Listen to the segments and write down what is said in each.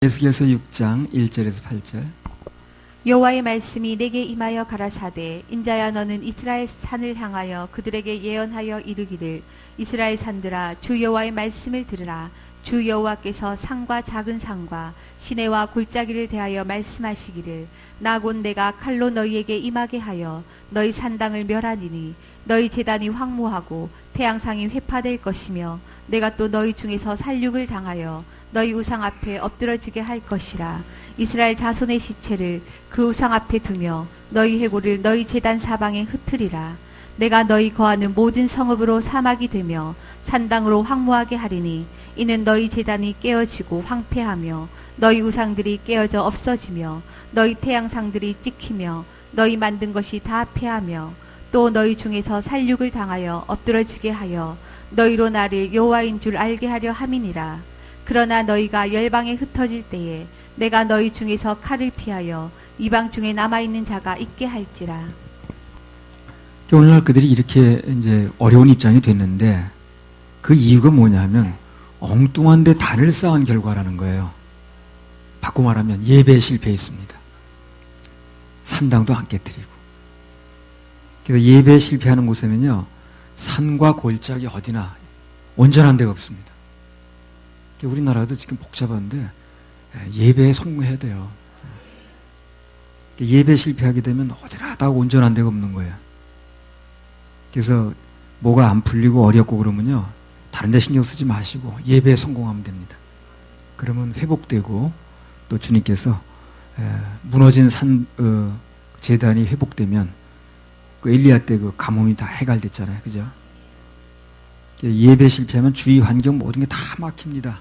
에스겔서 6장 1절에서 8절. 여호와의 말씀이 내게 임하여 가라사대 인자야 너는 이스라엘 산을 향하여 그들에게 예언하여 이르기를 이스라엘 산들아 주 여호와의 말씀을 들으라. 주 여호와께서 산과 작은 산과 시내와 골짜기를 대하여 말씀하시기를 나 곧 내가 칼로 너희에게 임하게 하여 너희 산당을 멸하니니 너희 제단이 황무하고 태양상이 회파될 것이며 내가 또 너희 중에서 살육을 당하여 너희 우상 앞에 엎드러지게 할 것이라. 이스라엘 자손의 시체를 그 우상 앞에 두며 너희 해골을 너희 제단 사방에 흩으리라. 내가 너희 거하는 모든 성읍으로 사막이 되며 산당으로 황무하게 하리니 이는 너희 제단이 깨어지고 황폐하며 너희 우상들이 깨어져 없어지며 너희 태양상들이 찍히며 너희 만든 것이 다 패하며 또 너희 중에서 살육을 당하여 엎드러지게 하여 너희로 나를 여호와인 줄 알게 하려 함이니라. 그러나 너희가 열방에 흩어질 때에 내가 너희 중에서 칼을 피하여 이방 중에 남아있는 자가 있게 할지라. 오늘날 그들이 이렇게 이제 어려운 입장이 됐는데 그 이유가 뭐냐 하면 엉뚱한 데 단을 쌓은 결과라는 거예요. 바꿔 말하면 예배에 실패했습니다. 산당도 안 깨뜨리고. 그래서 예배에 실패하는 곳에는요, 산과 골짜기 어디나 온전한 데가 없습니다. 우리나라도 지금 복잡한데 예배에 성공해야 돼요. 예배에 실패하게 되면 어디나 다 온전한 데가 없는 거예요. 그래서 뭐가 안 풀리고 어렵고 그러면요, 다른 데 신경 쓰지 마시고 예배에 성공하면 됩니다. 그러면 회복되고 또 주님께서 무너진 제단이 회복되면 그 엘리야 때 그 가뭄이 다 해갈됐잖아요. 그죠? 예배 실패하면 주위 환경 모든 게 다 막힙니다.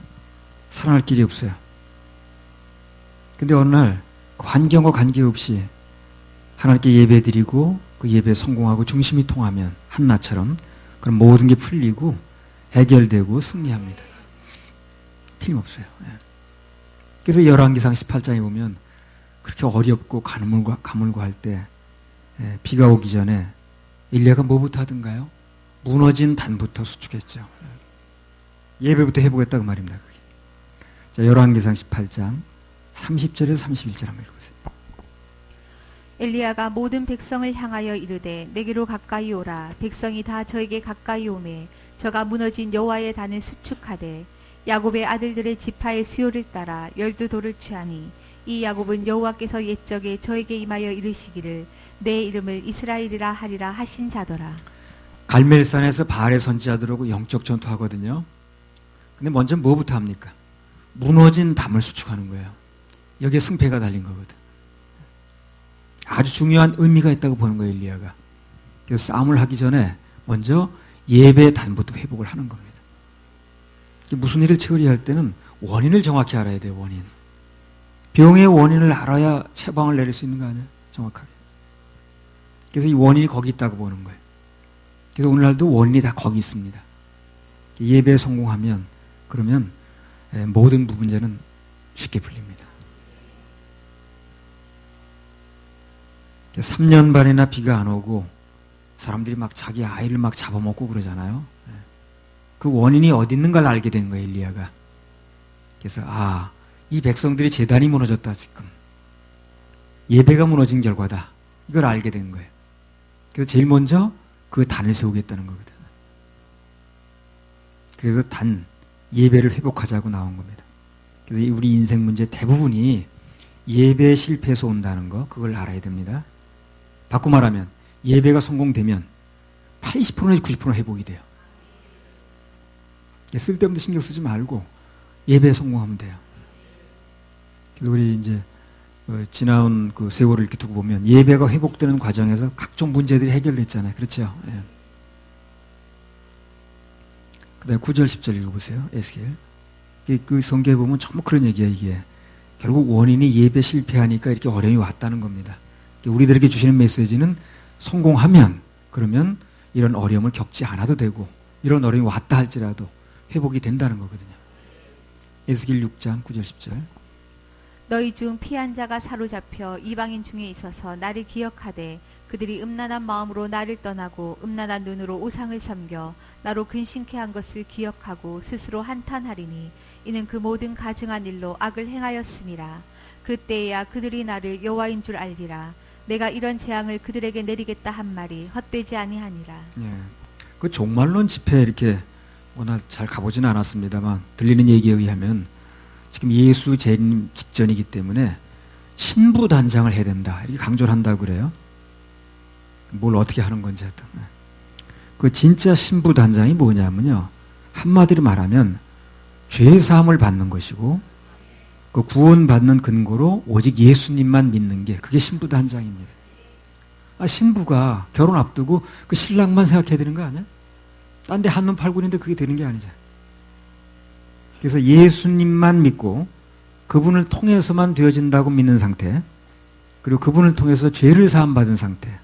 살아날 길이 없어요. 근데 어느 날 그 환경과 관계없이 하나님께 예배 드리고 그 예배에 성공하고 중심이 통하면 한나처럼 그럼 모든 게 풀리고 해결되고 승리합니다. 틀림없어요. 그래서 열왕기상 18장에 보면 그렇게 어렵고 가물고 할 때 비가 오기 전에 엘리야가 뭐부터 하던가요? 무너진 단부터 수축했죠. 예배부터 해보겠다 그 말입니다. 그게. 자, 열왕기상 18장 30절에서 31절 한번 읽어보세요. 엘리야가 모든 백성을 향하여 이르되 내게로 가까이 오라. 백성이 다 저에게 가까이 오매 저가 무너진 여호와의 단을 수축하되 야곱의 아들들의 지파의 수요를 따라 12돌을 취하니 이 야곱은 여호와께서 옛적에 저에게 임하여 이르시기를 내 이름을 이스라엘이라 하리라 하신 자더라. 갈멜산에서 바알의 선지자들하고 영적 전투하거든요. 근데 먼저 뭐부터 합니까? 무너진 담을 수축하는 거예요. 여기에 승패가 달린 거거든. 아주 중요한 의미가 있다고 보는 거예요, 엘리야가. 그래서 싸움을 하기 전에 먼저 예배의 단부터 회복을 하는 겁니다. 무슨 일을 처리할 때는 원인을 정확히 알아야 돼요, 원인. 병의 원인을 알아야 처방을 내릴 수 있는 거 아니에요? 정확하게. 그래서 이 원인이 거기 있다고 보는 거예요. 그래서 오늘날도 원인이 다 거기 있습니다. 예배에 성공하면 그러면 모든 문제는 쉽게 풀립니다. 3년 반이나 비가 안 오고 사람들이 막 자기 아이를 막 잡아먹고 그러잖아요. 그 원인이 어디 있는가를 알게 된 거예요, 엘리야가. 그래서 이 백성들이 제단이 무너졌다 지금. 예배가 무너진 결과다. 이걸 알게 된 거예요. 그래서 제일 먼저 그 단을 세우겠다는 거거든. 그래서 예배를 회복하자고 나온 겁니다. 그래서 우리 인생 문제 대부분이 예배 실패에서 온다는 거, 그걸 알아야 됩니다. 바꿔 말하면 예배가 성공되면 80%내지 90% 회복이 돼요. 쓸데없는 신경 쓰지 말고 예배에 성공하면 돼요. 그래서 우리 이제 지나온 그 세월을 이렇게 두고 보면 예배가 회복되는 과정에서 각종 문제들이 해결됐잖아요. 그렇죠? 예. 그 다음에 9절 10절 읽어보세요. 에스겔. 그 성경에 보면 전부 그런 얘기야. 이게 결국 원인이 예배 실패하니까 이렇게 어려움이 왔다는 겁니다. 우리들에게 주시는 메시지는 성공하면 그러면 이런 어려움을 겪지 않아도 되고 이런 어려움이 왔다 할지라도 회복이 된다는 거거든요. 에스겔 6장 9절 10절. 너희 중 피한 자가 사로잡혀 이방인 중에 있어서 나를 기억하되 그들이 음란한 마음으로 나를 떠나고 음란한 눈으로 우상을 섬겨 나로 근심케 한 것을 기억하고 스스로 한탄하리니 이는 그 모든 가증한 일로 악을 행하였음이라. 그때야 그들이 나를 여호와인 줄 알리라. 내가 이런 재앙을 그들에게 내리겠다 한 말이 헛되지 아니하니라. 예. 그 종말론 집회 이렇게 워낙 잘 가보지는 않았습니다만 들리는 얘기에 의하면 지금 예수 재림 직전이기 때문에 신부 단장을 해야 된다 이렇게 강조를 한다고 그래요. 뭘 어떻게 하는 건지 하여튼. 그 진짜 신부 단장이 뭐냐면요, 한마디로 말하면 죄 사함을 받는 것이고 그 구원받는 근거로 오직 예수님만 믿는 게 그게 신부 단장입니다. 신부가 결혼 앞두고 그 신랑만 생각해야 되는 거 아니야? 딴 데 한눈 팔고 있는데 그게 되는 게 아니잖아. 그래서 예수님만 믿고 그분을 통해서만 되어진다고 믿는 상태, 그리고 그분을 통해서 죄를 사함 받은 상태,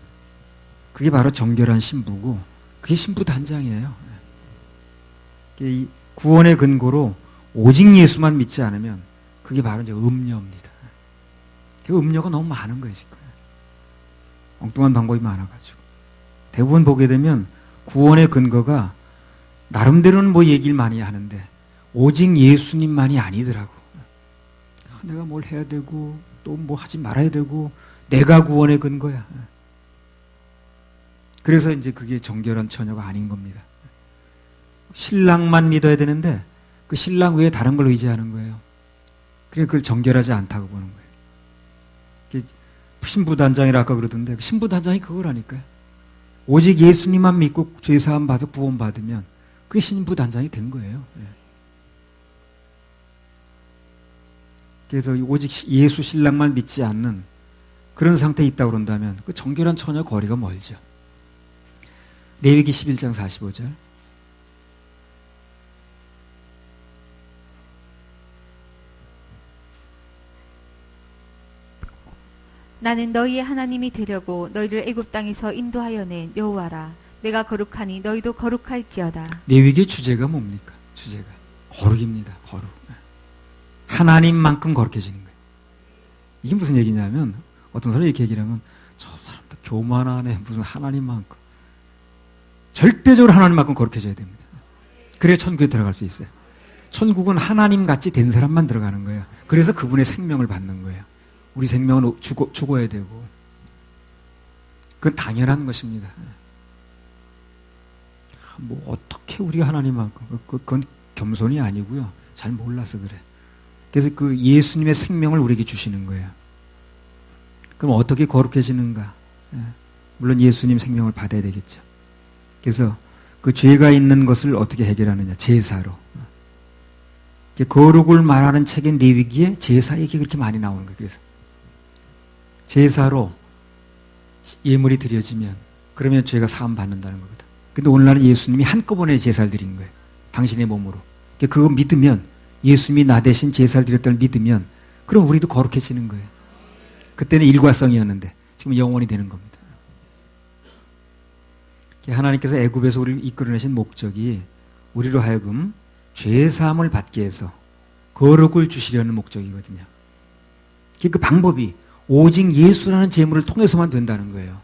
그게 바로 정결한 신부고 그게 신부 단장이에요. 이 구원의 근거로 오직 예수만 믿지 않으면 그게 바로 이제 음녀입니다. 그 음녀가 너무 많은 거예요, 지금. 엉뚱한 방법이 많아가지고. 대부분 보게 되면 구원의 근거가 나름대로는 뭐 얘기를 많이 하는데 오직 예수님만이 아니더라고. 내가 뭘 해야 되고 또 뭐 하지 말아야 되고 내가 구원의 근거야. 그래서 이제 그게 정결한 처녀가 아닌 겁니다. 신랑만 믿어야 되는데 그 신랑 외에 다른 걸 의지하는 거예요. 그러니까 그걸 정결하지 않다고 보는 거예요. 신부단장이라 아까 그러던데 신부단장이 그거라니까요. 오직 예수님만 믿고 죄사함 받아 구원 받으면 그게 신부단장이 된 거예요. 그래서 오직 예수 신랑만 믿지 않는 그런 상태에 있다고 그런다면 그 정결한 처녀 거리가 멀죠. 레위기 11장 45절. 나는 너희의 하나님이 되려고 너희를 애굽 땅에서 인도하여 낸 여호와라. 내가 거룩하니 너희도 거룩할지어다. 레위기의 주제가 뭡니까? 주제가 거룩입니다. 거룩. 하나님만큼 거룩해지는 거예요. 이게 무슨 얘기냐면 어떤 사람이 이렇게 얘기를 하면 저 사람도 교만하네, 무슨 하나님만큼. 절대적으로 하나님만큼 거룩해져야 됩니다. 그래야 천국에 들어갈 수 있어요. 천국은 하나님같이 된 사람만 들어가는 거예요. 그래서 그분의 생명을 받는 거예요. 우리 생명은 죽어야 되고 그건 당연한 것입니다. 뭐 어떻게 우리가 하나님만큼, 그건 겸손이 아니고요, 잘 몰라서 그래. 그래서 그 예수님의 생명을 우리에게 주시는 거예요. 그럼 어떻게 거룩해지는가? 물론 예수님 생명을 받아야 되겠죠. 그래서 그 죄가 있는 것을 어떻게 해결하느냐? 제사로. 거룩을 말하는 책인 레위기에 제사 얘기가 그렇게 많이 나오는 거예요. 그래서 제사로 예물이 드려지면 그러면 죄가 사함 받는다는 거거든. 근데 오늘날은 예수님이 한꺼번에 제사를 드린 거예요. 당신의 몸으로. 그거 믿으면, 예수님이 나 대신 제사를 드렸다는 믿으면 그럼 우리도 거룩해지는 거예요. 그때는 일과성이었는데 지금 영원히 되는 겁니다. 하나님께서 애굽에서 우리를 이끌어내신 목적이 우리로 하여금 죄사함을 받게 해서 거룩을 주시려는 목적이거든요. 그 방법이 오직 예수라는 제물을 통해서만 된다는 거예요.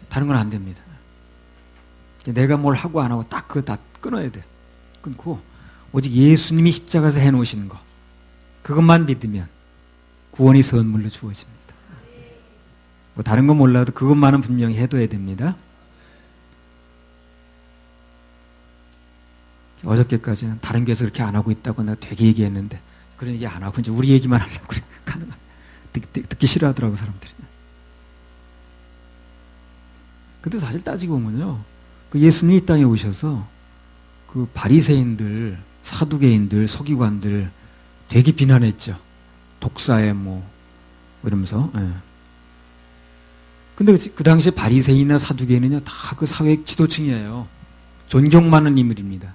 다른 건 안 됩니다. 내가 뭘 하고 안 하고 딱 그거 다 끊어야 돼. 끊고 오직 예수님이 십자가에서 해놓으신 거, 그것만 믿으면 구원이 선물로 주어집니다. 뭐 다른 건 몰라도 그것만은 분명히 해둬야 됩니다. 어저께까지는 다른 교회에서 그렇게 안 하고 있다고 내가 되게 얘기했는데 그런 얘기 안 하고 이제 우리 얘기만 하려고 그래. 듣기 싫어하더라고, 사람들이. 근데 사실 따지고 보면요, 그 예수님이 이 땅에 오셔서 그 바리새인들, 사두개인들, 서기관들 되게 비난했죠. 독사에 뭐 이러면서. 예. 근데 그 당시에 바리새인이나 사두개인은요 다 그 사회 지도층이에요. 존경받는 인물입니다.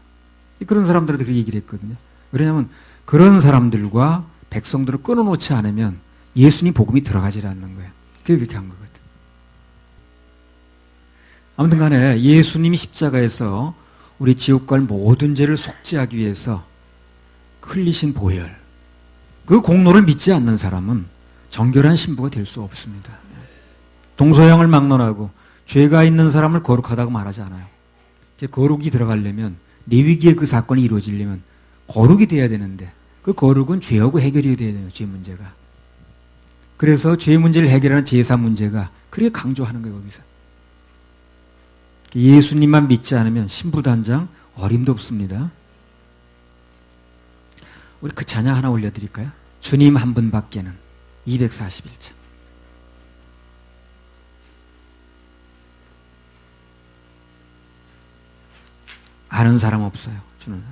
그런 사람들한테 그렇게 얘기를 했거든요. 왜냐하면 그런 사람들과 백성들을 끊어놓지 않으면 예수님 복음이 들어가지 않는 거예요. 그게 그렇게 한 거거든. 아무튼 간에 예수님이 십자가에서 우리 지옥 갈 모든 죄를 속죄하기 위해서 흘리신 보혈, 그 공로를 믿지 않는 사람은 정결한 신부가 될 수 없습니다. 동서양을 막론하고 죄가 있는 사람을 거룩하다고 말하지 않아요. 이제 거룩이 들어가려면 레위기의 그 사건이 이루어지려면 거룩이 돼야 되는데 그 거룩은 죄하고 해결이 돼야 돼요. 죄 문제가. 그래서 죄 문제를 해결하는 제사 문제가 그렇게 강조하는 거예요. 거기서. 예수님만 믿지 않으면 신부단장 어림도 없습니다. 우리 그 찬양 하나 올려드릴까요? 주님 한 분밖에는 241장. 아는 사람 없어요. 주는.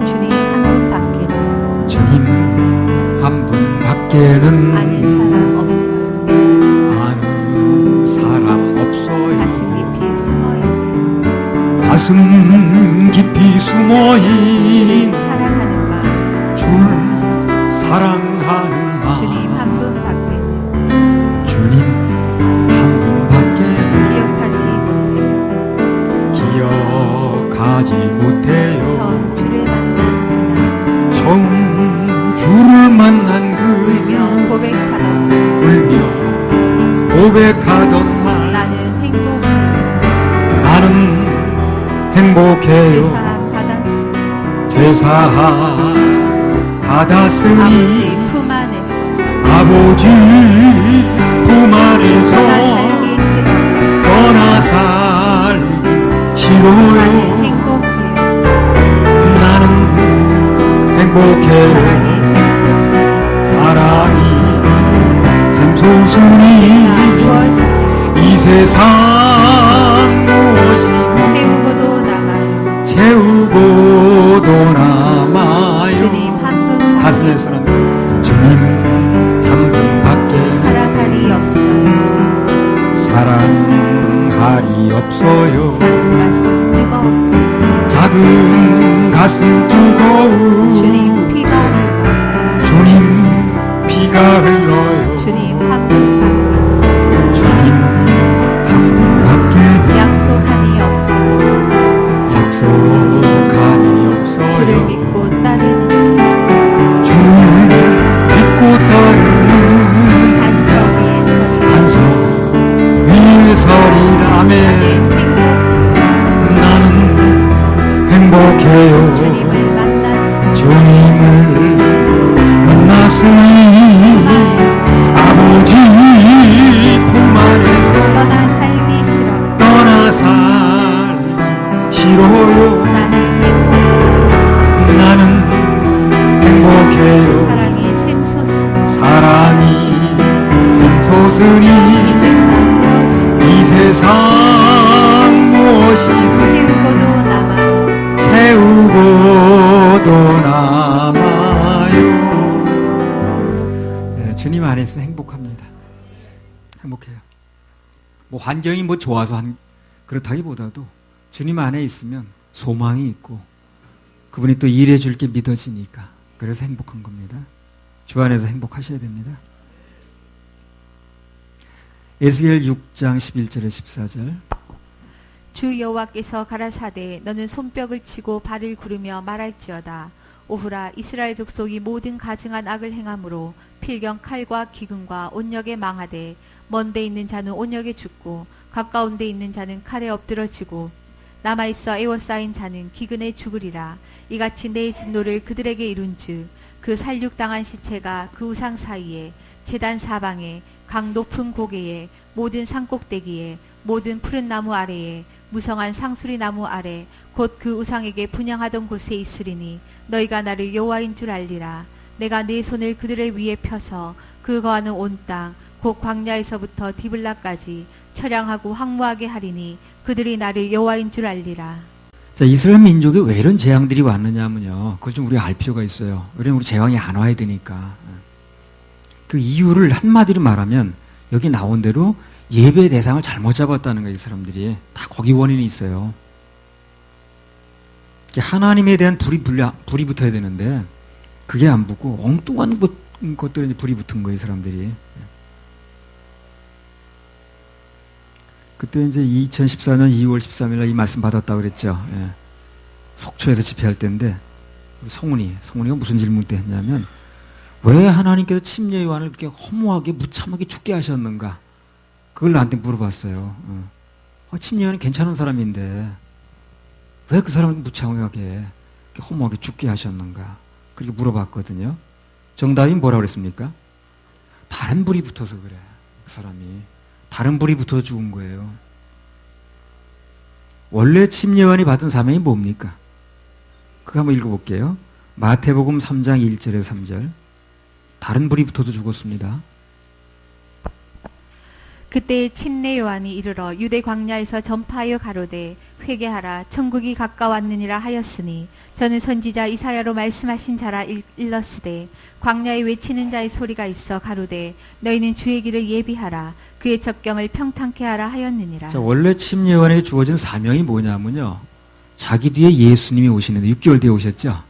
주님 한 분밖에는 주님 한 분밖에는 아는 사람 없어요. 아는 사람 없어요. 가슴 깊이 숨어 있는 가슴 깊이 숨어 주님 있는 사랑하는 마음. 줄 사랑하는 마음. 주님 한 분밖에는 주님 한 분밖에는 기억하지 못해요. 기억하지 못해요. 처음 주를 만난 처음 주를 만난 울며 그 고백하던 울며 고백하던 말 나는 행복해. 나는 행복해요. 죄사함 받았으니 죄사함 받았으니 아버지 품 안에서 아버지 품 안에서 떠나 살기 떠나 살기 싫어. 나는 싫어요. 행복해. 나는 행복해요. 사랑이 샘솟으니 사랑이 샘솟으니 무엇이든 이 세상 무엇이든 세우고도 남아요. 채우고도 남아요. 주님 한 분 가슴에서는 주님 한 분밖에 사랑할이 없어요. 사랑할이 없어요. 작은 가슴 뜨거운 작은 가슴 뜨거운 주님 피가 흘러요. 주님 피가 흘러요. 주님 한 분밖에 주님 한 분밖에 약속하니 없어요. 약속하니 없어요. 주를 믿고 따르는 주를 믿고 따르는 반석 위에 서리 반석 위에 서리라. 아멘. 나는 행복해요. 나는 행복해요. 주님을 만났으니 주님을 만났으니 아버지 품 안에서 떠나 살기 싫어요. 떠나 살기 싫어요. 나는 행복해요. 나는 행복해요. 사랑이 샘솟으니 사랑이 샘솟으니 이 세상 무엇이든 이 세상 무엇이든 세우고도 남아요. 채우고도 남아요. 네, 주님 안에 있으면 행복합니다. 행복해요. 뭐 환경이 뭐 좋아서 그렇다기보다도 주님 안에 있으면 소망이 있고 그분이 또 일해 줄 게 믿어지니까 그래서 행복한 겁니다. 주 안에서 행복하셔야 됩니다. 에스겔 6장 11절에 14절. 주 여호와께서 가라사대 너는 손뼉을 치고 발을 구르며 말할지어다. 오후라 이스라엘 족속이 모든 가증한 악을 행함으로 필경 칼과 기근과 온역에 망하되 먼데 있는 자는 온역에 죽고 가까운 데 있는 자는 칼에 엎드러지고 남아있어 애워싸인 자는 기근에 죽으리라. 이같이 내 진노를 그들에게 이룬즉 그 살육당한 시체가 그 우상 사이에 제단 사방에 강 높은 고개에 모든 산꼭대기에 모든 푸른 나무 아래에 무성한 상수리 나무 아래 곧 그 우상에게 분향하던 곳에 있으리니 너희가 나를 여호와인 줄 알리라. 내가 네 손을 그들의 위에 펴서 그 거하는 온 땅 곧 광야에서부터 디블라까지 처량하고 황무하게 하리니 그들이 나를 여호와인 줄 알리라. 자, 이스라엘 민족에 왜 이런 재앙들이 왔느냐면요. 그걸 좀 우리가 알 필요가 있어요. 왜냐면 우리 재앙이 안 와야 되니까. 그 이유를 한마디로 말하면 여기 나온 대로 예배 대상을 잘못 잡았다는 거예요. 이 사람들이. 다 거기 원인이 있어요. 하나님에 대한 불이 붙어야 되는데 그게 안 붙고 엉뚱한 것들에 불이 붙은 거예요. 이 사람들이. 그때 이제 2014년 2월 13일 날 이 말씀 받았다고 그랬죠. 예. 속초에서 집회할 때인데, 우리 성훈이가 무슨 질문을 했냐면, 왜 하나님께서 침례 요한을 그렇게 허무하게 무참하게 죽게 하셨는가? 그걸 나한테 물어봤어요. 침례 요한이 괜찮은 사람인데, 왜 그 사람을 무참하게, 허무하게 죽게 하셨는가? 그렇게 물어봤거든요. 정답이 뭐라고 그랬습니까? 다른 불이 붙어서 그래. 그 사람이. 다른 불이 붙어서 죽은 거예요. 원래 침례 요한이 받은 사명이 뭡니까? 그거 한번 읽어볼게요. 마태복음 3장 1절에서 3절. 다른 불이 붙어서 죽었습니다. 그때 침례 요한이 이르러 유대 광야에서 전파하여 가로되 회개하라 천국이 가까웠느니라 하였으니 저는 선지자 이사야로 말씀하신 자라 일렀으되 광야에 외치는 자의 소리가 있어 가로되 너희는 주의 길을 예비하라 그의 적경을 평탄케 하라 하였느니라. 자, 원래 침례 요한에게 주어진 사명이 뭐냐면요, 자기 뒤에 예수님이 오시는데 6개월 뒤에 오셨죠.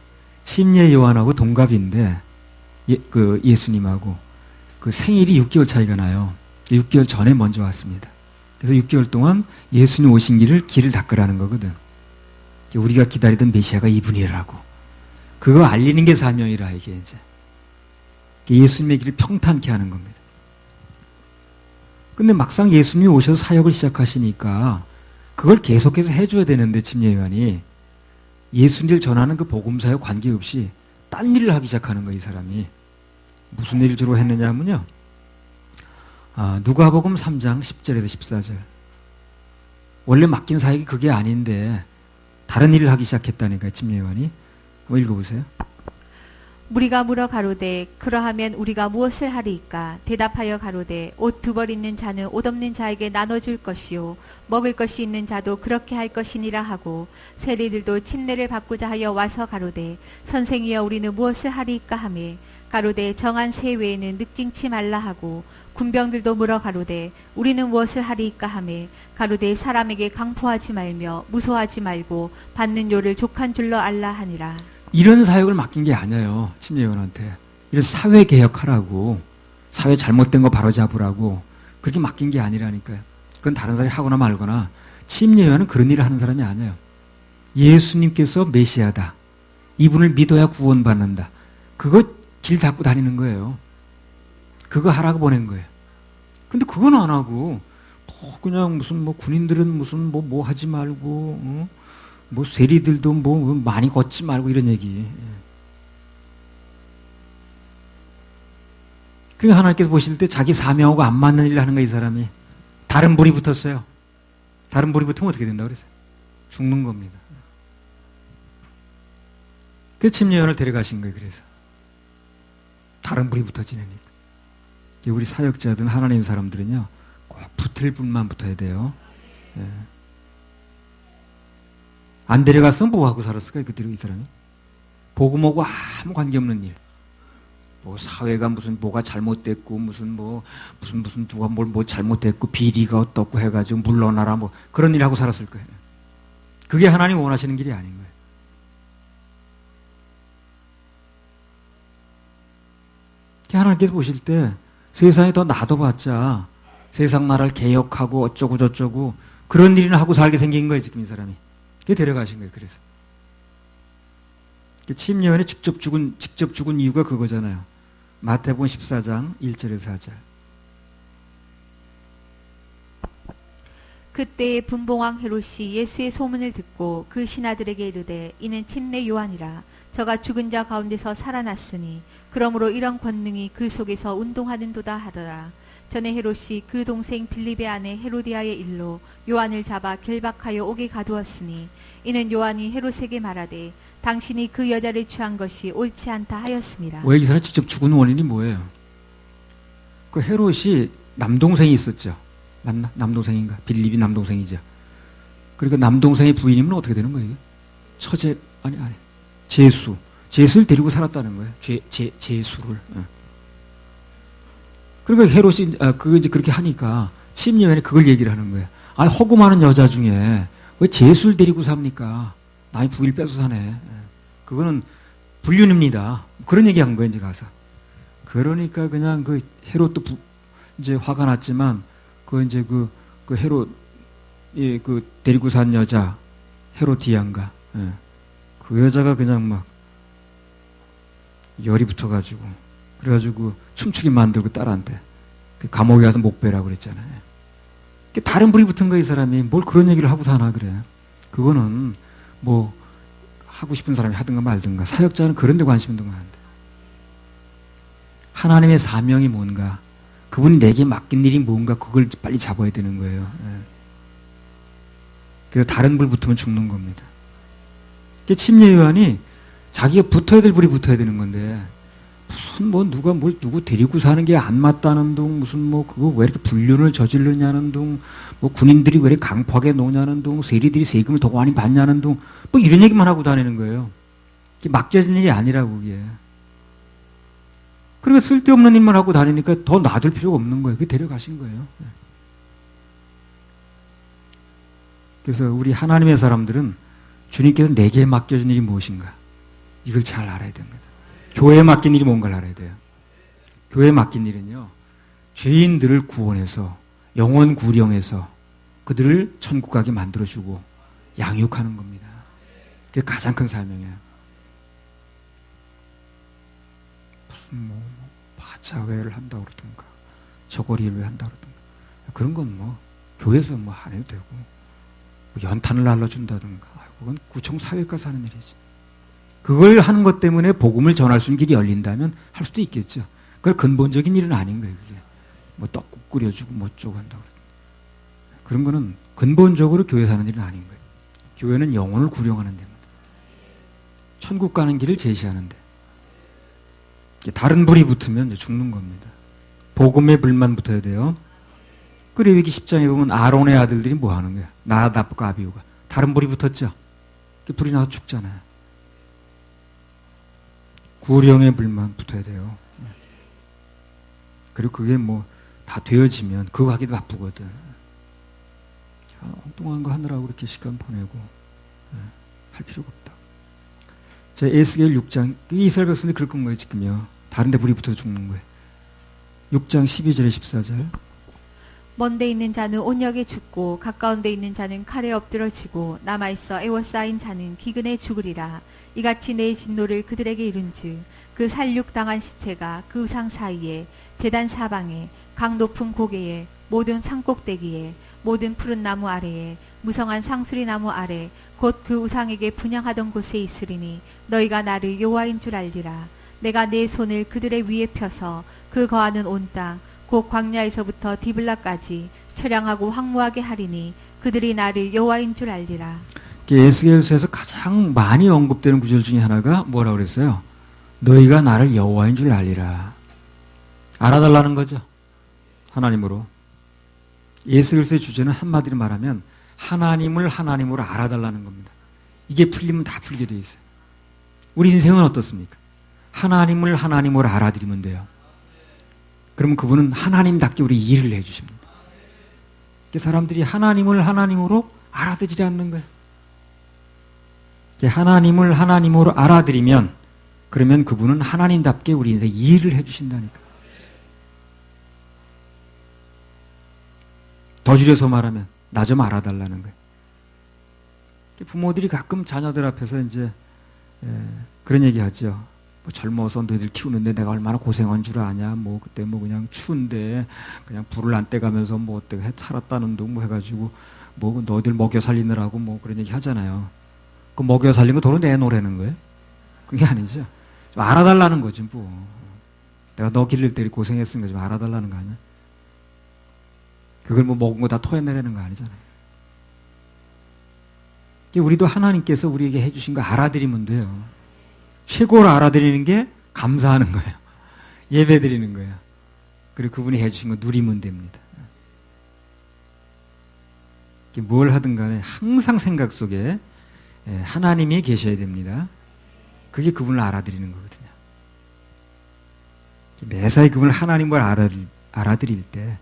침례 요한하고 동갑인데 예수님하고 그 생일이 6개월 차이가 나요. 6개월 전에 먼저 왔습니다. 그래서 6개월 동안 예수님 오신 길을 닦으라는 거거든. 우리가 기다리던 메시아가 이분이라고. 그거 알리는 게 사명이라, 이게 이제. 예수님의 길을 평탄케 하는 겁니다. 근데 막상 예수님이 오셔서 사역을 시작하시니까 그걸 계속해서 해줘야 되는데, 침례 요한이 예수님을 전하는 그 복음사역 관계없이 딴 일을 하기 시작하는 거예요, 이 사람이. 무슨 일을 주로 했느냐 하면요, 누가복음 3장 10절에서 14절. 원래 맡긴 사역이 그게 아닌데 다른 일을 하기 시작했다니까요, 침례 요한이. 한번 읽어보세요. 무리가 물어 가로되 그러하면 우리가 무엇을 하리이까? 대답하여 가로되 옷 두 벌 있는 자는 옷 없는 자에게 나눠줄 것이요 먹을 것이 있는 자도 그렇게 할 것이니라 하고 세리들도 침례를 받고자 하여 와서 가로되 선생이여 우리는 무엇을 하리이까 하매 가로되 정한 새 외에는 늑징치 말라 하고 군병들도 물어 가로되 우리는 무엇을 하리이까 하매 가로되 사람에게 강포하지 말며 무소하지 말고 받는 요를 족한 줄로 알라 하니라. 이런 사역을 맡긴 게 아니에요, 침례 요한한테. 이런 사회 개혁하라고, 사회 잘못된 거 바로잡으라고 그렇게 맡긴 게 아니라니까요. 그건 다른 사람이 하거나 말거나. 침례 요한은 그런 일을 하는 사람이 아니에요. 예수님께서 메시아다, 이분을 믿어야 구원받는다, 그거 길 잡고 다니는 거예요. 그거 하라고 보낸 거예요. 근데 그건 안 하고 그냥 무슨 군인들은 무슨 뭐 하지 말고, 세리들도 많이 걷지 말고 이런 얘기. 그러니까 하나님께서 보실 때 자기 사명하고 안 맞는 일을 하는 거예요, 이 사람이. 다른 불이 붙었어요. 다른 불이 붙으면 어떻게 된다고 그랬어요? 죽는 겁니다. 그 침례 요한을 데려가신 거예요, 그래서. 다른 불이 붙어지니까. 우리 사역자든 하나님 사람들은요, 꼭 붙을 분만 붙어야 돼요. 예. 안 데려갔으면 뭐 하고 살았을까요, 그때 이 사람이? 복음하고 아무 관계없는 일. 사회가 뭐가 잘못됐고, 무슨 누가 뭐 잘못됐고, 비리가 어떻고 해가지고 물러나라, 그런 일 하고 살았을 거예요. 그게 하나님 원하시는 길이 아닌 거예요. 하나님께서 보실 때 세상에 더 놔둬봤자 세상 나라를 개혁하고 어쩌고 저쩌고 그런 일이나 하고 살게 생긴 거예요, 지금 이 사람이. 그게 데려가신 거예요, 그래서. 침례 요한이 직접 죽은 이유가 그거잖아요. 마태복음 14장 1절에서 4절. 그때 분봉왕 헤롯이 예수의 소문을 듣고 그 신하들에게 이르되 이는 침례 요한이라 저가 죽은 자 가운데서 살아났으니 그러므로 이런 권능이 그 속에서 운동하는도다 하더라. 전에 헤롯이 그 동생 빌립의 아내 헤로디아의 일로 요한을 잡아 결박하여 옥에 가두었으니 이는 요한이 헤롯에게 말하되 당신이 그 여자를 취한 것이 옳지 않다 하였습니다. 왜 이 사람이 직접 죽은 원인이 뭐예요? 그 헤롯이 남동생이 있었죠. 맞나? 남동생인가? 빌립이 남동생이죠. 그러니까 남동생의 부인이면 어떻게 되는 거예요? 처제, 아니. 제수를 데리고 살았다는 거예요. 제수를. 그러니까 헤롯이, 이제 그렇게 하니까, 침례 요한이 그걸 얘기를 하는 거예요. 아니, 허구 많은 여자 중에 왜 제수를 데리고 삽니까? 남의 부인을 뺏어 사네. 그거는 불륜입니다. 그런 얘기 한 거예요, 이제 가서. 그러니까 그냥 헤롯도 이제 화가 났지만, 이제 헤롯 그 데리고 산 여자 헤로디안가, 예. 그 여자가 그냥 막 열이 붙어가지고 그래가지고 춤추게 만들고 딸한테 그 감옥에 가서 목배라고 그랬잖아요. 다른 불이 붙은 거야. 이 사람이 뭘 그런 얘기를 하고 사나 그래. 그거는 뭐 하고 싶은 사람이 하든가 말든가. 사역자는 그런 데 관심 있는 거 하는데, 하나님의 사명이 뭔가, 그분이 내게 맡긴 일이 뭔가, 그걸 빨리 잡아야 되는 거예요. 예. 그래서 다른 불 붙으면 죽는 겁니다. 침례 요한이 자기가 붙어야 될 불이 붙어야 되는 건데, 무슨 뭐 누가 뭘 누구 데리고 사는 게 안 맞다는 둥, 무슨 뭐 그거 왜 이렇게 불륜을 저지르냐는 둥, 뭐 군인들이 왜 이렇게 강팍에 노냐는 둥, 세리들이 세금을 더 많이 받냐는 둥, 뭐 이런 얘기만 하고 다니는 거예요. 이게 맡겨진 일이 아니라고, 그게. 그러니까 쓸데없는 일만 하고 다니니까 더 놔둘 필요가 없는 거예요. 그게 데려가신 거예요. 그래서 우리 하나님의 사람들은 주님께서 내게 맡겨진 일이 무엇인가, 이걸 잘 알아야 됩니다. 교회에 맡긴 일이 뭔가를 알아야 돼요. 교회에 맡긴 일은요, 죄인들을 구원해서 영원 구령해서 그들을 천국 가게 만들어주고 양육하는 겁니다. 그게 가장 큰 사명이에요. 무슨 뭐 바자회를 한다고 그러든가 저고리를 한다고 그러든가 그런 건 뭐 교회에서 뭐 안 해도 되고, 뭐 연탄을 날라준다든가 그건 구청 사회과에서 하는 일이지. 그걸 하는 것 때문에 복음을 전할 수 있는 길이 열린다면 할 수도 있겠죠. 그건 근본적인 일은 아닌 거예요. 그게 뭐 떡국 끓여주고 뭐 어쩌고 한다고 그런 거는 근본적으로 교회 사는 일은 아닌 거예요. 교회는 영혼을 구령하는 데입니다. 천국 가는 길을 제시하는데, 다른 불이 붙으면 이제 죽는 겁니다. 복음의 불만 붙어야 돼요. 레위기 10장에 보면 아론의 아들들이 뭐 하는 거야? 나답과 아비후가 다른 불이 붙었죠. 불이 나서 죽잖아요. 구령의 불만 붙어야 돼요. 그리고 그게 뭐 다 되어지면 그거 하기도 바쁘거든. 엉뚱한 거 하느라고 그렇게 시간 보내고 할 필요가 없다. 자, 에스겔 6장, 이스라엘 백성들이 그럴 건 거예요. 지금요. 다른 데 불이 붙어서 죽는 거예요. 6장 12절에 14절. 먼데 있는 자는 온역에 죽고 가까운 데 있는 자는 칼에 엎드러지고 남아있어 애워싸인 자는 기근에 죽으리라. 이같이 내 진노를 그들에게 이룬즉 그 살육당한 시체가 그 우상 사이에, 제단 사방에, 강 높은 고개에, 모든 산꼭대기에, 모든 푸른 나무 아래에, 무성한 상수리 나무 아래, 곧 그 우상에게 분향하던 곳에 있으리니 너희가 나를 여호와인 줄 알리라. 내가 내 손을 그들의 위에 펴서 그 거하는 온 땅 곧 광야에서부터 디블라까지 처량하고 황무하게 하리니 그들이 나를 여호와인 줄 알리라. 에스겔서에서 가장 많이 언급되는 구절 중에 하나가 뭐라고 그랬어요? 너희가 나를 여호와인 줄 알리라. 알아달라는 거죠. 하나님으로. 에스겔서의 주제는 한마디로 말하면 하나님을 하나님으로 알아달라는 겁니다. 이게 풀리면 다 풀게 돼 있어요. 우리 인생은 어떻습니까? 하나님을 하나님으로 알아들이면 돼요. 그러면 그분은 하나님답게 우리 일을 해주십니다. 사람들이 하나님을 하나님으로 알아들이지 않는 거예요. 하나님을 하나님으로 알아들이면 그러면 그분은 하나님답게 우리 인생 일을 해주신다니까. 더 줄여서 말하면 나 좀 알아달라는 거예요. 부모들이 가끔 자녀들 앞에서 이제 그런 얘기 하죠. 뭐 젊어서 너희들 키우는데 내가 얼마나 고생한 줄 아냐. 뭐 그때 뭐 그냥 추운데 그냥 불을 안 떼가면서 뭐 어떻게 살았다는 둥 뭐 해가지고 뭐 너희들 먹여 살리느라고 뭐 그런 얘기 하잖아요. 그 먹여 살린 거 돈을 내놓으라는 거예요? 그게 아니죠. 좀 알아달라는 거지 뭐. 내가 너 기를 때 고생했으니까 좀 알아달라는 거 아니야? 그걸 뭐 먹은 거 다 토해내라는 거 아니잖아요. 우리도 하나님께서 우리에게 해주신 거 알아들이면 돼요. 최고로 알아들이는 게 감사하는 거예요. 예배 드리는 거예요. 그리고 그분이 해주신 거 누리면 됩니다. 뭘 하든 간에 항상 생각 속에 하나님이 계셔야 됩니다. 그게 그분을 알아들이는 거거든요. 매사에 그분을 하나님을 알아들일 때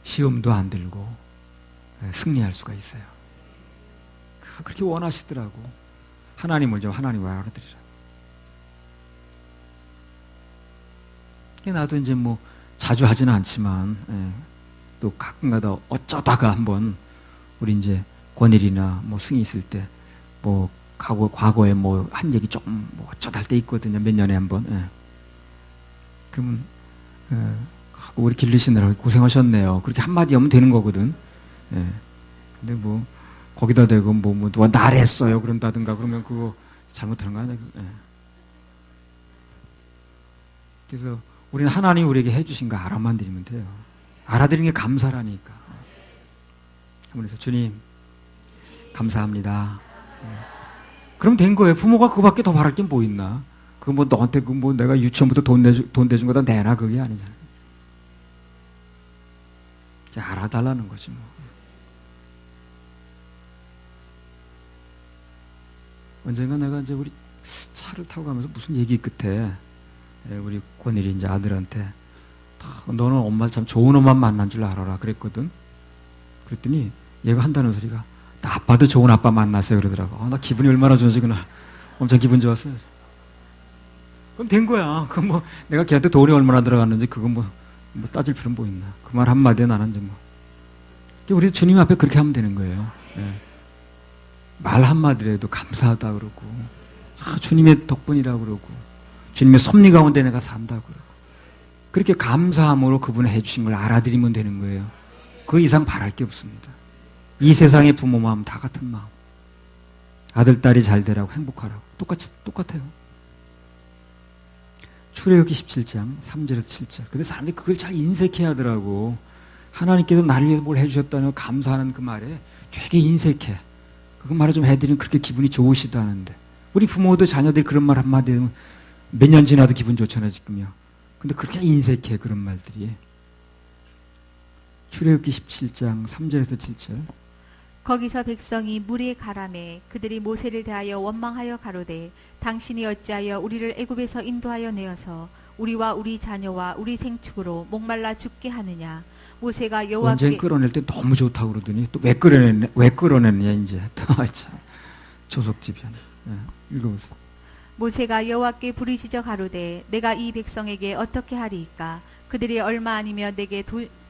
시험도 안 들고 승리할 수가 있어요. 그렇게 원하시더라고. 하나님을 좀 하나님을 알아들이라. 나도 이제 뭐 자주 하지는 않지만 또 가끔가다 어쩌다가 한번 우리 이제 권일이나 뭐 승희 있을 때 뭐 과거에 뭐 한 얘기 조금 뭐 어쩌다 할 때 있거든요. 몇 년에 한 번. 예. 그러면 우리 길르시느라 고생하셨네요. 그렇게 한마디 하면 되는 거거든. 예. 근데 뭐 거기다 대고 뭐 누가 나랬어요 그런다든가 그러면 그거 잘못하는 거 아니야? 예. 그래서 우리는 하나님이 우리에게 해주신 거 알아만 드리면 돼요. 알아드리는 게 감사라니까. 그래서 주님 감사합니다. 그럼 된 거예요. 부모가 그거밖에 더 바랄 게 뭐 있나? 그 뭐 너한테 그 뭐 내가 유치원부터 돈 대준 거다 내놔 그게 아니잖아요. 알아달라는 거지 뭐. 언젠가 내가 이제 우리 차를 타고 가면서 무슨 얘기 끝에 우리 권일이 이제 아들한테 너는 엄마 참 좋은 엄마 만난 줄 알아라 그랬거든. 그랬더니 얘가 한다는 소리가 나 아빠도 좋은 아빠 만났어요 그러더라고. 나 기분이 얼마나 좋은지 그날 엄청 기분 좋았어요. 그럼 된 거야. 그 뭐 내가 걔한테 돈이 얼마나 들어갔는지 그거 뭐 따질 필요는 뭐 있나. 그 말 한마디에 나는 이제 뭐. 우리 주님 앞에 그렇게 하면 되는 거예요. 예. 말 한마디라도 감사하다 그러고 주님의 덕분이라 그러고 주님의 섭리 가운데 내가 산다 그러고 그렇게 감사함으로 그분이 해주신 걸 알아들이면 되는 거예요. 그 이상 바랄 게 없습니다. 이 세상의 부모 마음 다 같은 마음. 아들, 딸이 잘 되라고 행복하라고 똑같아요. 출애굽기 17장 3절에서 7절. 근데 사람들이 그걸 잘 인색해 하더라고. 하나님께서 나를 위해서 뭘 해주셨다는 감사하는 그 말에 되게 인색해. 그 말을 좀 해드리면 그렇게 기분이 좋으시다는데. 우리 부모도 자녀들이 그런 말 한마디 하면 몇 년 지나도 기분 좋잖아 지금요. 근데 그렇게 인색해 그런 말들이. 출애굽기 17장 3절에서 7절. 거기서 백성이 무리에 가라매 그들이 모세를 대하여 원망하여 가로되 당신이 어찌하여 우리를 애굽에서 인도하여 내어서 우리와 우리 자녀와 우리 생축으로 목말라 죽게 하느냐. 모세가 여호와께 언젠 끌어낼 때 너무 좋다고 그러더니 또 왜 끌어내느냐 이제 또 참 조속집이야. 읽어보세요. 모세가 여호와께 부르짖어 가로되 내가 이 백성에게 어떻게 하리이까. 그들이 얼마 아니면 내게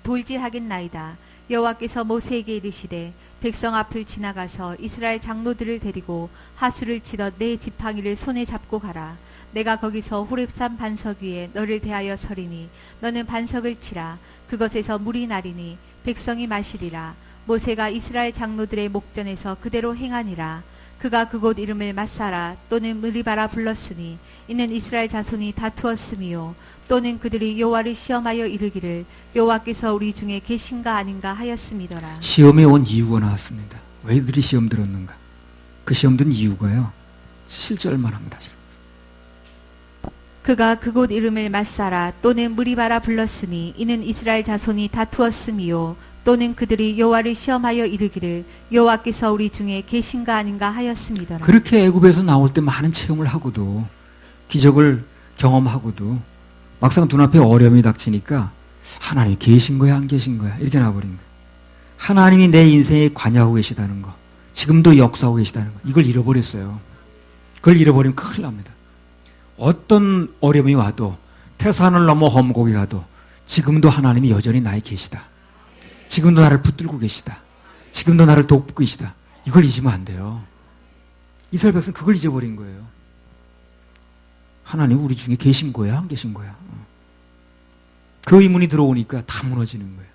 돌질하겠나이다. 여호와께서 모세에게 이르시되 백성 앞을 지나가서 이스라엘 장로들을 데리고 하수를 치던 네 지팡이를 손에 잡고 가라. 내가 거기서 호렙산 반석 위에 너를 대하여 서리니 너는 반석을 치라. 그것에서 물이 나리니 백성이 마시리라. 모세가 이스라엘 장로들의 목전에서 그대로 행하니라. 그가 그곳 이름을 마사라 또는 무리바라 불렀으니 이는 이스라엘 자손이 다투었음이요 또는 그들이 여호와를 시험하여 이르기를 여호와께서 우리 중에 계신가 아닌가 하였음이더라. 시험에 온 이유가 나왔습니다. 왜 이들이 시험 들었는가? 그 시험 든 이유가요. 7절만 합니다. 그가 그곳 이름을 마사라 또는 무리바라 불렀으니 이는 이스라엘 자손이 다투었음이요 또는 그들이 여호와를 시험하여 이르기를 여호와께서 우리 중에 계신가 아닌가 하였음이더라. 그렇게 애굽에서 나올 때 많은 체험을 하고도 기적을 경험하고도 막상 눈앞에 어려움이 닥치니까 하나님이 계신 거야 안 계신 거야 이렇게 나와버린 거야. 하나님이 내 인생에 관여하고 계시다는 거, 지금도 역사하고 계시다는 거, 이걸 잃어버렸어요. 그걸 잃어버리면 큰일 납니다. 어떤 어려움이 와도 태산을 넘어 험곡이 가도 지금도 하나님이 여전히 나에 계시다. 지금도 나를 붙들고 계시다. 지금도 나를 돕고 계시다. 이걸 잊으면 안 돼요. 이스라엘 백성은 그걸 잊어버린 거예요. 하나님 우리 중에 계신 거야 안 계신 거야. 그 의문이 들어오니까 다 무너지는 거예요.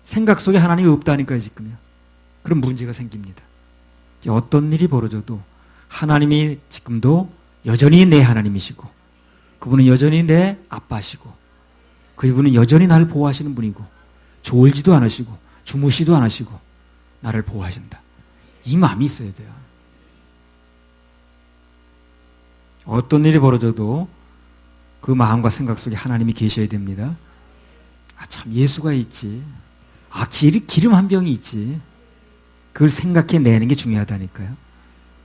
생각 속에 하나님이 없다니까요 지금요. 그런 문제가 생깁니다. 어떤 일이 벌어져도 하나님이 지금도 여전히 내 하나님이시고 그분은 여전히 내 아빠시고 그분은 여전히 나를 보호하시는 분이고 졸지도 않으시고 주무시도 않으시고 나를 보호하신다. 이 마음이 있어야 돼요. 어떤 일이 벌어져도 그 마음과 생각 속에 하나님이 계셔야 됩니다. 참 예수가 있지. 기름 한 병이 있지. 그걸 생각해내는 게 중요하다니까요.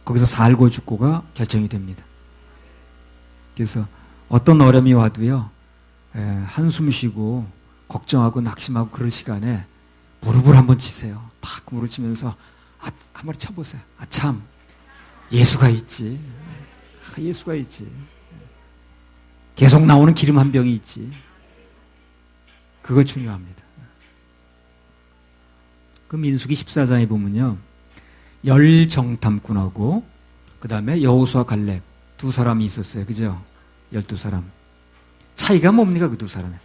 거기서 살고 죽고가 결정이 됩니다. 그래서 어떤 어려움이 와도요, 한숨 쉬고 걱정하고 낙심하고 그럴 시간에 무릎을 한번 치세요. 탁 무릎을 치면서 한번 쳐보세요. 참 예수가 있지. 예수가 있지. 계속 나오는 기름 한 병이 있지. 그거 중요합니다. 그 민수기 14장에 보면요. 열 정탐꾼하고 그 다음에 여호수아 갈렙 두 사람이 있었어요. 그죠? 12사람. 차이가 뭡니까? 그 두 사람의.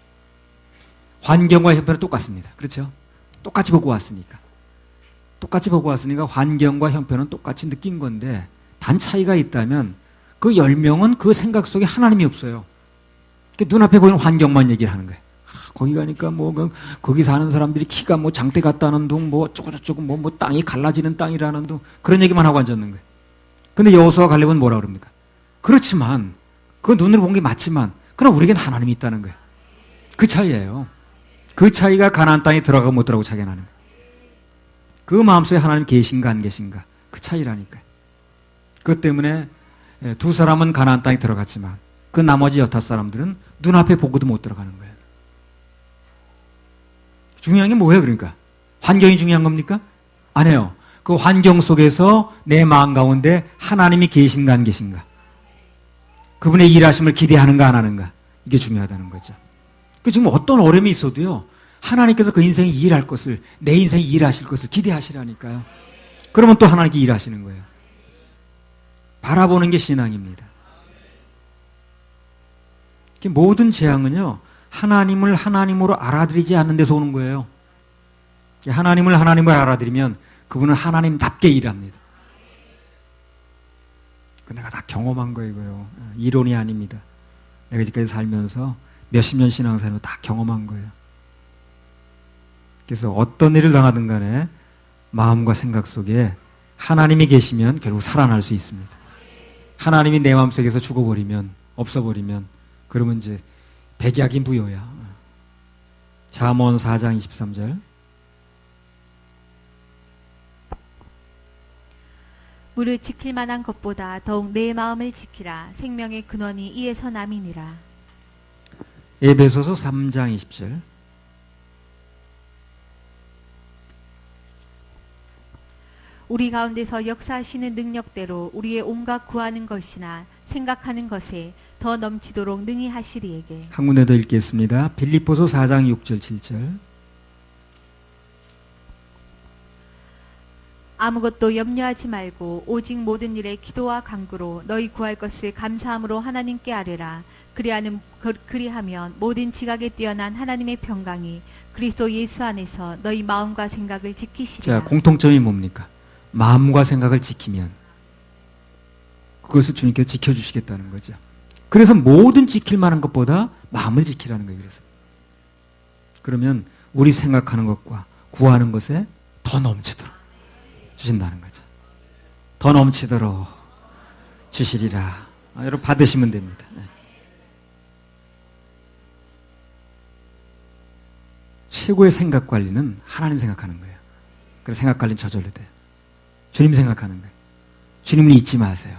환경과 형편은 똑같습니다. 그렇죠? 똑같이 보고 왔으니까. 똑같이 보고 왔으니까 환경과 형편은 똑같이 느낀 건데 단 차이가 있다면 그 10명은 그 생각 속에 하나님이 없어요. 눈앞에 보이는 환경만 얘기를 하는 거예요. 거기 가니까 거기 사는 사람들이 키가 장대 같다는 둥, 어쩌고저쩌고 땅이 갈라지는 땅이라는 둥, 그런 얘기만 하고 앉았는 거예요. 근데 여호수아 갈렙은 뭐라 그럽니까? 그렇지만, 그 눈으로 본 게 맞지만, 그러나 우리에겐 하나님이 있다는 거예요. 그 차이예요. 그 차이가 가나안 땅에 들어가고 못 들어가고 차이가 나는 거예요. 그 마음속에 하나님 계신가 안 계신가, 그 차이라니까요. 그것 때문에 두 사람은 가나안 땅에 들어갔지만, 그 나머지 6사람들은 눈앞에 보고도 못 들어가는 거예요. 중요한 게 뭐예요, 그러니까? 환경이 중요한 겁니까? 아니에요. 그 환경 속에서 내 마음 가운데 하나님이 계신가 안 계신가? 그분의 일하심을 기대하는가 안 하는가? 이게 중요하다는 거죠. 그 지금 어떤 어려움이 있어도요, 하나님께서 그 인생에 일할 것을, 내 인생에 일하실 것을 기대하시라니까요. 그러면 또 하나님께 일하시는 거예요. 바라보는 게 신앙입니다. 모든 재앙은요, 하나님을 하나님으로 알아들이지 않는 데서 오는 거예요. 하나님을 하나님으로 알아들이면 그분은 하나님답게 일합니다. 내가 다 경험한 거예요, 이거요. 이론이 아닙니다. 내가 지금까지 살면서 몇십 년 신앙생활을 다 경험한 거예요. 그래서 어떤 일을 당하든 간에 마음과 생각 속에 하나님이 계시면 결국 살아날 수 있습니다. 하나님이 내 마음속에서 죽어버리면, 없어버리면, 그러면 이제 백약이 무효야. 잠언 4장 23절. 무릇 지킬 만한 것보다 더욱 내 마음을 지키라. 생명의 근원이 이에서 남이니라. 에베소서 3장 20절. 우리 가운데서 역사하시는 능력대로 우리의 온갖 구하는 것이나 생각하는 것에 더 넘치도록 능히 하시리에게. 한 군데 더 읽겠습니다. 빌립보서 4장 6절 7절. 아무것도 염려하지 말고 오직 모든 일에 기도와 간구로 너희 구할 것을 감사함으로 하나님께 아뢰라. 그리하면 모든 지각에 뛰어난 하나님의 평강이 그리스도 예수 안에서 너희 마음과 생각을 지키시리라. 자, 공통점이 뭡니까? 마음과 생각을 지키면 그것을 주님께서 지켜주시겠다는 거죠. 그래서 모든 지킬 만한 것보다 마음을 지키라는 거예요. 그러면 우리 생각하는 것과 구하는 것에 더 넘치도록 주신다는 거죠. 더 넘치도록 주시리라. 여러분 받으시면 됩니다. 최고의 생각 관리는 하나님 생각하는 거예요. 그래서 생각 관리는 저절로 돼요. 주님 생각하는 거예요. 주님을 잊지 마세요.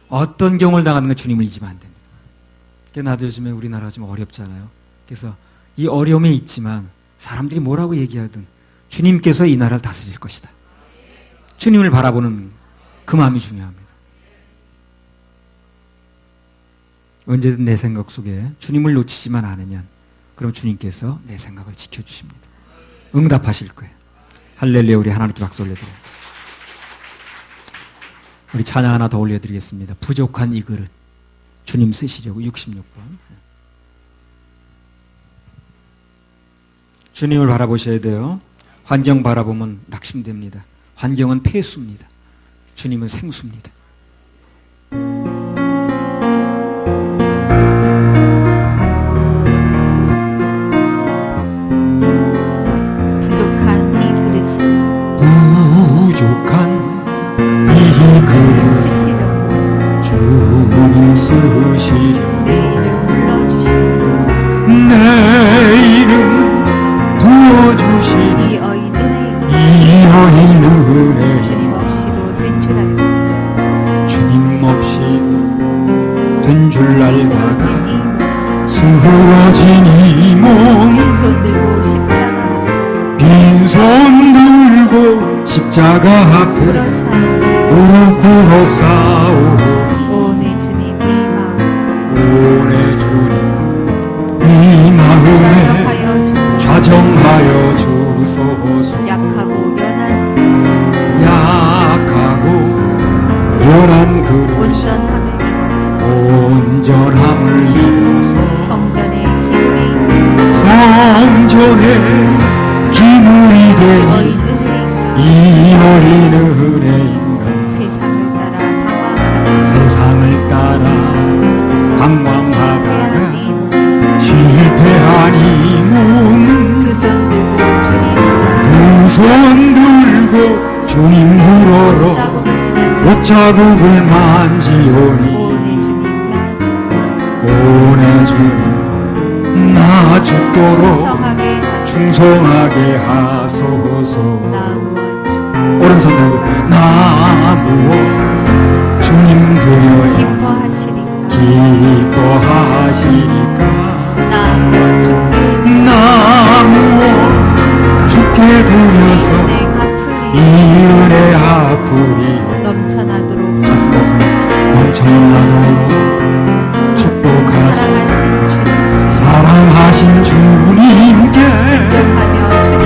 어떤 경우를 당하는 건 주님을 잊으면 안 됩니다. 나도 요즘에 우리나라가 좀 어렵잖아요. 그래서 이 어려움에 있지만 사람들이 뭐라고 얘기하든 주님께서 이 나라를 다스릴 것이다. 주님을 바라보는 그 마음이 중요합니다. 언제든 내 생각 속에 주님을 놓치지만 않으면 그럼 주님께서 내 생각을 지켜주십니다. 응답하실 거예요. 할렐루야. 우리 하나님께 박수 올려드려요. 우리 찬양 하나 더 올려드리겠습니다. 부족한 이 그릇 주님 쓰시려고. 66번. 주님을 바라보셔야 돼요. 환경 바라보면 낙심됩니다. 환경은 폐수입니다. 주님은 생수입니다. 부족한 이 그릇 주님 쓰시려. 내 이름 불러주시니 내 이름 부어주시니 이 어인 은혜 이 어인 은혜 주님 없이도 된 줄 알고 주님 없이 된 줄 알다가 쓰러진 쓰러진 이몸 빈손 들고 십자가 빈손 들고 십자가 앞에 무릎 꿇어 싸우니 오 내 주님 이 마음 오 내 주님 이 마음에 좌정하여 주소서. 좌정하여 주소서. 약하고 온전함을 입어서 온전함을 입어서 성전의 기물이 성전에 기물이 어린 되니 은혜인가 이 어린 은혜인가 세상을 따라 방황하다가 실패한 실패한 이 몸 두손 들고 주님 두 손 들고 주님 불어러 자국을 옷자국을 만지오니 오내 주님 나 죽 오내 주님 나 죽도록 충성하게 충성하게 하소서 하소서. 나 무엇 오른손 들고 나 무엇 주님 드려야 기뻐하시리까 기뻐하시니까 나 무엇 죽게 나 무엇 주께 드려서 내가 이 풀리 은혜 아프리 넘쳐나도록 가슴에서 넘쳐나도록 축복하시 사랑하신 주님 사랑하신 주님께 순종하며 주님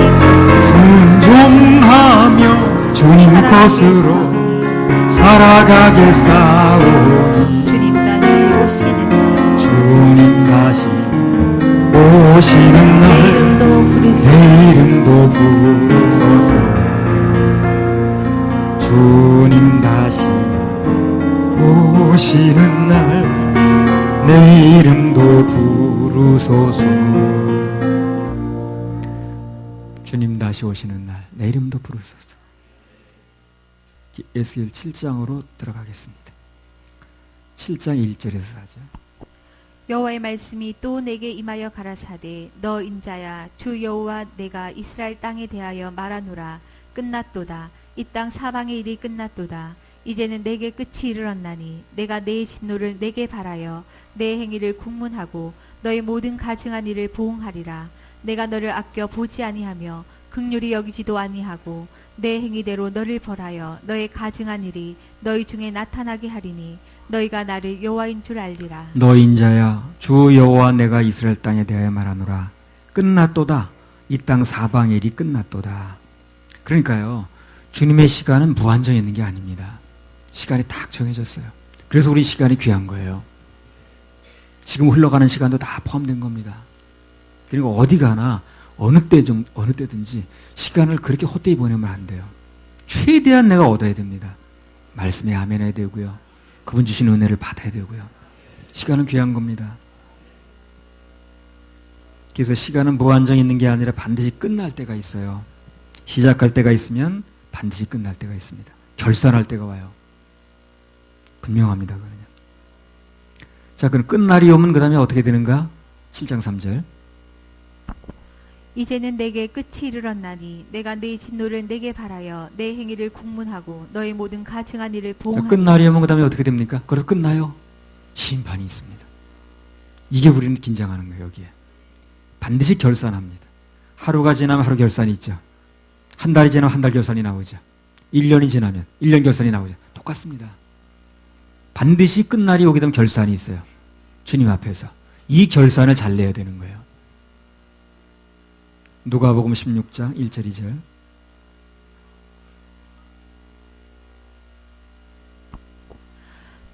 순종하며 주님 것으로 살아가겠사오니 주님 다시 오시는 날 주님 다시 오시는 내 날 이름도 부르소서 내 이름도 부르소서. 주님 다시 오시는 날 내 이름도 부르소서. 주님 다시 오시는 날 내 이름도 부르소서. 에스겔 7장으로 들어가겠습니다. 7장 1절에서 4절. 여호와의 말씀이 또 내게 임하여 가라사대 너 인자야 주 여호와 내가 이스라엘 땅에 대하여 말하노라 끝났도다 이 땅 사방의 일이 끝났도다 이제는 내게 끝이 이르렀나니 내가 내 진노를 내게 발하여 내 행위를 국문하고 너의 모든 가증한 일을 보응하리라 내가 너를 아껴 보지 아니하며 긍휼히 여기지도 아니하고 내 행위대로 너를 벌하여 너의 가증한 일이 너희 중에 나타나게 하리니 너희가 나를 여호와인 줄 알리라. 너 인자야 주 여호와 내가 이스라엘 땅에 대하여 말하노라 끝났도다 이 땅 사방의 일이 끝났도다. 그러니까요 주님의 시간은 무한정에 있는 게 아닙니다. 시간이 딱 정해졌어요. 그래서 우리 시간이 귀한 거예요. 지금 흘러가는 시간도 다 포함된 겁니다. 그리고 어디 가나 어느 때든지 시간을 그렇게 헛되이 보내면 안 돼요. 최대한 내가 얻어야 됩니다. 말씀에 아멘해야 되고요. 그분 주신 은혜를 받아야 되고요. 시간은 귀한 겁니다. 그래서 시간은 무한정 있는 게 아니라 반드시 끝날 때가 있어요. 시작할 때가 있으면 반드시 끝날 때가 있습니다. 결산할 때가 와요. 분명합니다. 그러냐. 자, 그럼 끝날이 오면 그 다음에 어떻게 되는가? 7장 3절. 이제는 내게 끝이 이르렀나니 내가 내 진노를 내게 발하여 내 행위를 국문하고 너의 모든 가증한 일을 보응하리라. 끝날이 오면 그 다음에 어떻게 됩니까? 그래서 끝나요. 심판이 있습니다. 이게 우리는 긴장하는 거예요. 여기에. 반드시 결산합니다. 하루가 지나면 하루 결산이 있죠. 한 달이 지나면 한 달 결산이 나오죠. 1년이 지나면 1년 결산이 나오죠. 똑같습니다. 반드시 끝날이 오게 되면 결산이 있어요. 주님 앞에서. 이 결산을 잘 내야 되는 거예요. 누가복음 16장 1절 2절.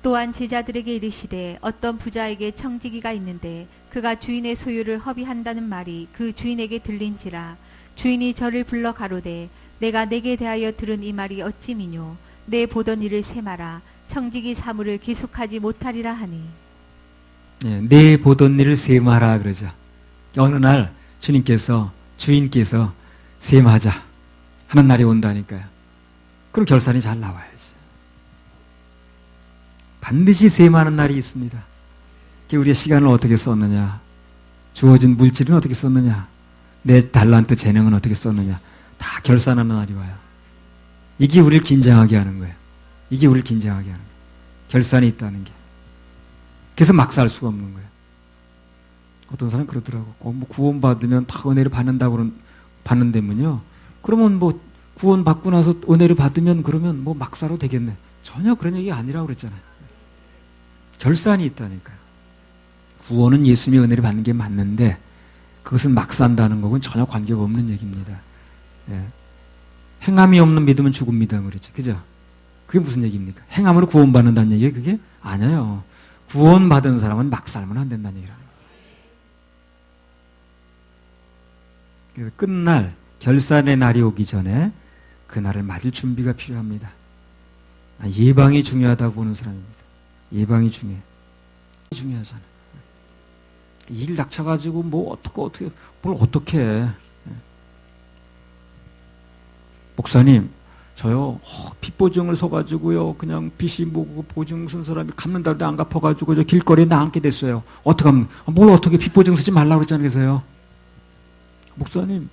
또한 제자들에게 이르시되 어떤 부자에게 청지기가 있는데 그가 주인의 소유를 허비한다는 말이 그 주인에게 들린지라 주인이 저를 불러 가로되 내가 내게 대하여 들은 이 말이 어찌 미뇨 내 보던 일을 세마라 청지기 사물을 계속하지 못하리라 하니. 네, 내 보던 일을 세마라 그러죠. 어느 날 주인께서 세마하자 하는 날이 온다니까요. 그럼 결산이 잘 나와야지. 반드시 세마하는 날이 있습니다. 우리의 시간을 어떻게 썼느냐, 주어진 물질은 어떻게 썼느냐, 내 달란트 재능은 어떻게 썼느냐, 다 결산하는 날이 와요. 이게 우리를 긴장하게 하는 거예요. 이게 우리를 긴장하게 하는 거예요. 결산이 있다는 게. 그래서 막 살 수가 없는 거예요. 어떤 사람 그러더라고. 뭐 구원 받으면 다 은혜를 받는다고 받는다면요. 그러면 뭐 구원 받고 나서 은혜를 받으면 그러면 뭐 막 살아도 되겠네. 전혀 그런 얘기 아니라고 그랬잖아요. 결산이 있다니까요. 구원은 예수님의 은혜를 받는 게 맞는데 그것은 막 산다는 것은 전혀 관계가 없는 얘기입니다. 예. 행함이 없는 믿음은 죽음이다 그랬죠. 그죠? 그게 무슨 얘기입니까? 행함으로 구원받는다는 얘기예요, 그게? 아니에요. 구원받은 사람은 막 살면 안 된다는 얘기라는 거예요. 그래서 끝날 결산의 날이 오기 전에 그날을 맞을 준비가 필요합니다. 예방이 중요하다고 보는 사람입니다. 예방이 중요하잖아요. 일 닥쳐가지고 뭘 어떻게 해. 목사님, 저요, 빚보증을 서가지고요, 그냥 빚이 뭐고 보증 쓴 사람이 갚는다는데 안 갚아가지고 저 길거리에 나앉게 됐어요. 어떡하면, 뭘 어떻게 빚보증 쓰지 말라고 그랬잖아요, 그래서요. 목사님,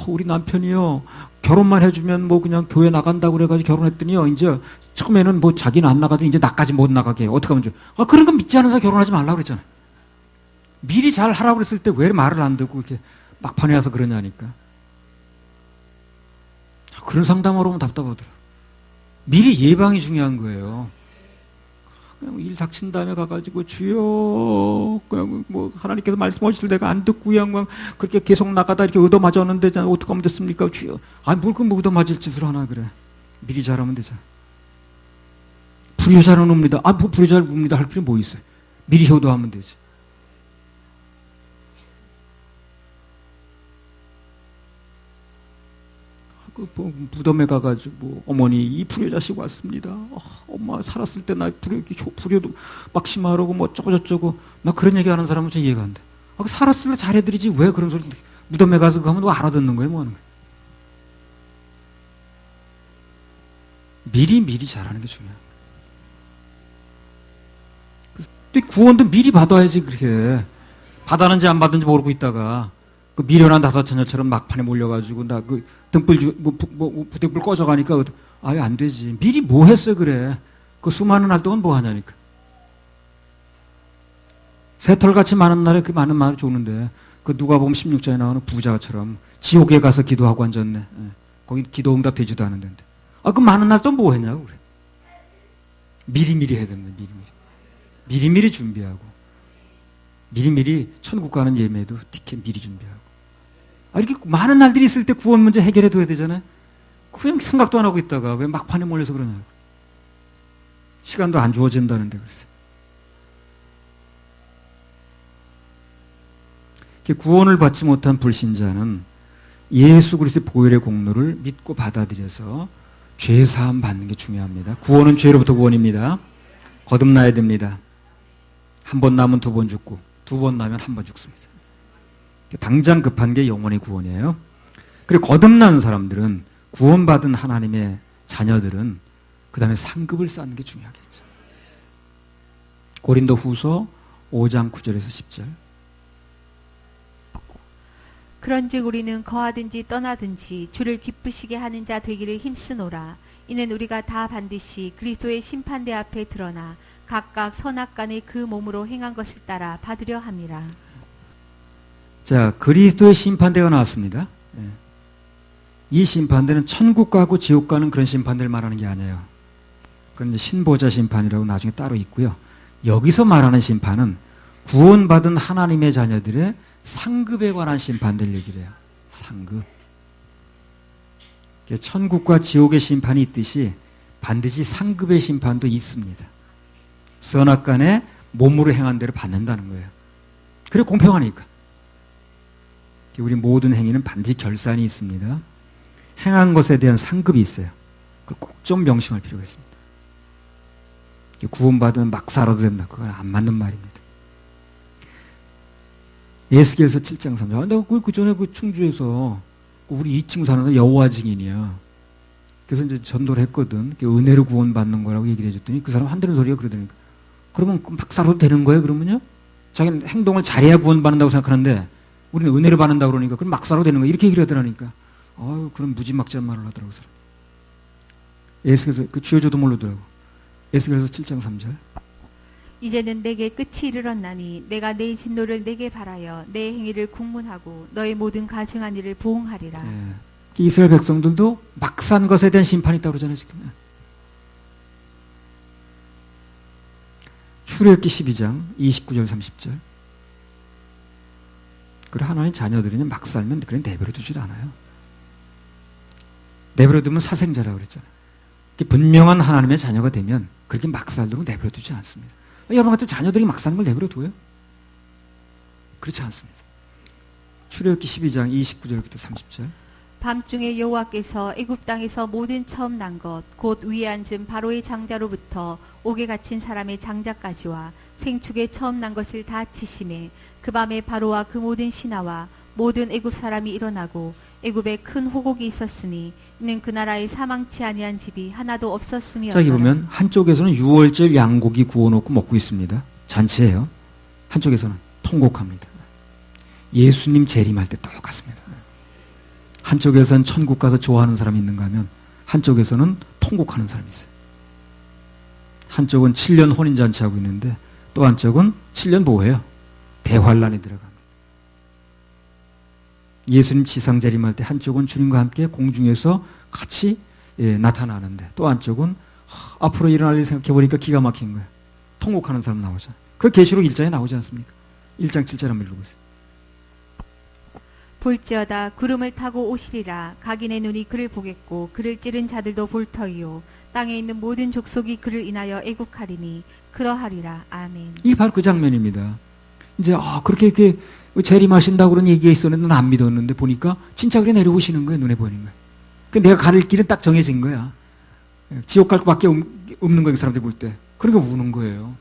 우리 남편이요, 결혼만 해주면 뭐 그냥 교회 나간다고 그래가지고 결혼했더니요, 이제 처음에는 뭐 자기는 안 나가더니 이제 나까지 못 나가게 해요. 어떡하면 좋아요? 그런 거 믿지 않은 사람 결혼하지 말라고 그랬잖아요. 미리 잘 하라고 그랬을 때 왜 말을 안 듣고 이렇게 막판에 와서 그러냐니까. 그런 상담하러 오면 답답하더라고요. 미리 예방이 중요한 거예요. 그냥 일 닥친 다음에 가가지고 주여, 그냥 뭐 하나님께서 말씀하실 내가 안 듣고 그냥 막 그렇게 계속 나가다 이렇게 얻어맞았는데 어떻게 하면 됐습니까? 주여. 뭘 그 얻어맞을 짓을 하나 그래. 미리 잘하면 되잖아. 불효자는 옵니다. 뭐 불효자를 옵니다 할 필요 뭐 있어요? 미리 효도하면 되지. 무덤에 가가지고 어머니 이 불효자식 왔습니다. 엄마 살았을 때 나 불효도 막 심하라고 뭐 어쩌고 나 그런 얘기하는 사람은 좀 이해가 안 돼. 살았을 때 잘해드리지 왜 그런 소리 무덤에 가서 가면 너 알아듣는 거예요? 뭐 하는 거예요? 미리 잘하는 게 중요한 거예요. 구원도 미리 받아야지. 그렇게 받았는지 안 받았는지 모르고 있다가 그 미련한 다섯 처녀처럼 막판에 몰려가지고 나 그 등불 부등불 꺼져가니까 아예 안 되지. 미리 뭐 했어요 그래. 그 수많은 날 동안 뭐 하냐니까. 새털같이 많은 날에 그 많은 말이 좋은데 그 누가 보면 16장에 나오는 부자처럼 지옥에 가서 기도하고 앉았네. 거기 기도 응답 되지도 않은 데인데. 그 많은 날 또 뭐 했냐고 그래. 미리 해야 됩니다. 미리 준비하고 미리 천국 가는 예매도 티켓 미리 준비하고. 이렇게 많은 날들이 있을 때 구원 문제 해결해둬야 되잖아요. 그냥 생각도 안 하고 있다가 왜 막판에 몰려서 그러냐고. 시간도 안 주어진다는데 그랬어요. 구원을 받지 못한 불신자는 예수 그리스도의 보혈의 공로를 믿고 받아들여서 죄 사함 받는 게 중요합니다. 구원은 죄로부터 구원입니다. 거듭나야 됩니다. 한 번 나면 두 번 죽고 두 번 나면 한 번 죽습니다. 당장 급한 게 영혼의 구원이에요. 그리고 거듭난 사람들은 구원받은 하나님의 자녀들은 그 다음에 상급을 쌓는 게 중요하겠죠. 고린도 후서 5장 9절에서 10절. 그런즉 우리는 거하든지 떠나든지 주를 기쁘시게 하는 자 되기를 힘쓰노라. 이는 우리가 다 반드시 그리스도의 심판대 앞에 드러나 각각 선악간의 그 몸으로 행한 것을 따라 받으려 함이라. 자, 그리스도의 심판대가 나왔습니다. 이 심판대는 천국 가고 지옥 가는 그런 심판대를 말하는 게 아니에요. 그건 이제 신보자 심판이라고 나중에 따로 있고요. 여기서 말하는 심판은 구원받은 하나님의 자녀들의 상급에 관한 심판대를 얘기를 해요. 상급. 천국과 지옥의 심판이 있듯이 반드시 상급의 심판도 있습니다. 선악간에 몸으로 행한 대로 받는다는 거예요. 그래 공평하니까. 우리 모든 행위는 반드시 결산이 있습니다. 행한 것에 대한 상급이 있어요. 그걸 꼭 좀 명심할 필요가 있습니다. 구원받으면 막 살아도 된다. 그건 안 맞는 말입니다. 예수께서 7장 3절. 내가 그 전에 그 충주에서 우리 2층 사는 여호와 증인이야. 그래서 이제 전도를 했거든. 은혜로 구원받는 거라고 얘기를 해줬더니 그 사람 한다는 소리가 그러더니까. 그러면 막 살아도 되는 거예요? 그러면요? 자기는 행동을 잘해야 구원받는다고 생각하는데 우리는 은혜를 받는다고 그러니까 그럼 막 살아도 되는 거예요? 이렇게 얘기를 하더라니까. 그럼 무지막지한 말을 하더라고. 예수께서 그 주여줘도 모르더라고. 예수께서 7장 3절. 이제는 내게 끝이 이르렀나니 내가 내 진노를 내게 바라여 내 행위를 국문하고 너의 모든 가증한 일을 보응하리라. 이스라엘 백성들도 막 산 것에 대한 심판이 있다고 그러잖아요. 지금. 출애굽기 12장 29절 30절. 그리고 하나님 자녀들은 막 살면 그냥 내버려 두질 않아요. 내버려 두면 사생자라고 그랬잖아요. 분명한 하나님의 자녀가 되면 그렇게 막 살도록 내버려 두지 않습니다. 여러분 같은 자녀들이 막 사는 걸 내버려 둬요? 그렇지 않습니다. 출애굽기 12장 29절부터 30절. 밤중에 여호와께서 애굽 땅에서 모든 처음 난 것 곧 위에 앉은 바로의 장자로부터 옥에 갇힌 사람의 장자까지와 생축에 처음 난 것을 다 치심에 그 밤에 바로와 그 모든 신하와 모든 애굽 사람이 일어나고 애굽에 큰 호곡이 있었으니 이는 그 나라에 사망치 아니한 집이 하나도 없었음이었더라. 자, 여기 보면 한쪽에서는 6월절 양고기 구워놓고 먹고 있습니다. 잔치예요. 한쪽에서는 통곡합니다. 예수님 재림할 때 똑같습니다. 한쪽에서는 천국 가서 좋아하는 사람이 있는가 하면 한쪽에서는 통곡하는 사람이 있어요. 한쪽은 7년 혼인잔치하고 있는데 또 한쪽은 7년 뭐예요? 대환란에 들어갑니다. 예수님 지상 재림할 때 한쪽은 주님과 함께 공중에서 같이 나타나는데 또 한쪽은 앞으로 일어날 일 생각해보니까 기가 막힌 거예요. 통곡하는 사람 나오잖아요. 그 계시록 1장에 나오지 않습니까? 1장 7절 한번 읽어보세요. 볼지어다 구름을 타고 오시리라. 각인의 눈이 그를 보겠고 그를 찌른 자들도 볼 터이요 땅에 있는 모든 족속이 그를 인하여 애국하리니 그러하리라. 아멘. 이게 바로 그 장면입니다. 이제 그렇게 이렇게 재림하신다고 그런 얘기가 있었는데 난 안 믿었는데 보니까 진짜 그래 내려오시는 거예요. 눈에 보이는 거예요. 그러니까 내가 가는 길은 딱 정해진 거야. 지옥 갈 밖에 없는 거예요. 그 사람들 볼 때. 그러니까 우는 거예요.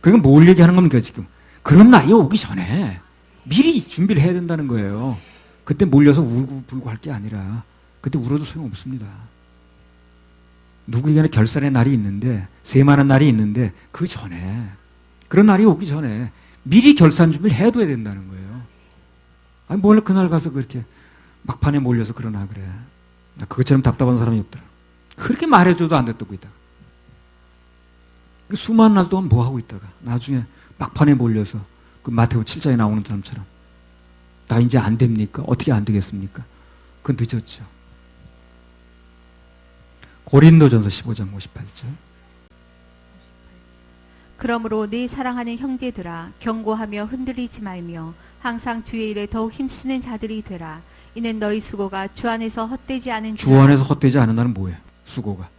그러니까 뭘 얘기하는 겁니까 지금? 그런 날이 오기 전에 미리 준비를 해야 된다는 거예요. 그때 몰려서 울고 불고 할 게 아니라 그때 울어도 소용없습니다. 누구에게나 결산의 날이 있는데 세만한 날이 있는데 그 전에 그런 날이 오기 전에 미리 결산 준비를 해둬야 된다는 거예요. 아니 뭘 그날 가서 그렇게 막판에 몰려서 그러나 그래. 나 그것처럼 답답한 사람이 없더라. 그렇게 말해줘도 안 듣고 있다가 수많은 날 동안 뭐 하고 있다가 나중에 막판에 몰려서 그 마태복음 7장에 나오는 사람처럼 나 이제 안 됩니까? 어떻게 안 되겠습니까? 그건 늦었죠. 고린도전서 15장 58절. 그러므로 내 사랑하는 형제들아 경고하며 흔들리지 말며 항상 주의 일에 더욱 힘쓰는 자들이 되라. 이는 너희 수고가 주 안에서 헛되지 않은 주 안에서 헛되지 않는다는 뭐예요? 수고가.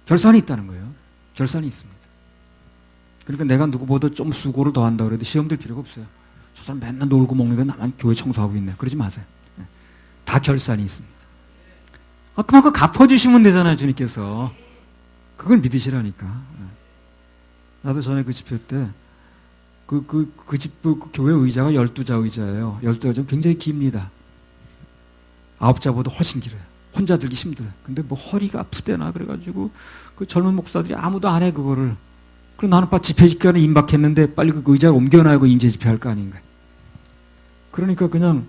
결산이 있다는 거예요. 결산이 있습니다. 그러니까 내가 누구보다 좀 수고를 더 한다고 해도 시험 들 필요가 없어요. 저 사람 맨날 놀고 먹는데 나만 교회 청소하고 있네. 그러지 마세요. 다 결산이 있습니다. 그만큼 갚아주시면 되잖아요. 주님께서. 그걸 믿으시라니까. 나도 전에 그 집회 때 그 교회 의자가 12자 의자예요. 12자 굉장히 깁니다. 9자보다 훨씬 길어요. 혼자 들기 힘들어요. 근데 뭐 허리가 아프대나 그래가지고 그 젊은 목사들이 아무도 안 해 그거를. 그럼 나는 집회 기간에 임박했는데 빨리 그 의자를 옮겨놔야 임재 집회할 거 아닌가. 그러니까 그냥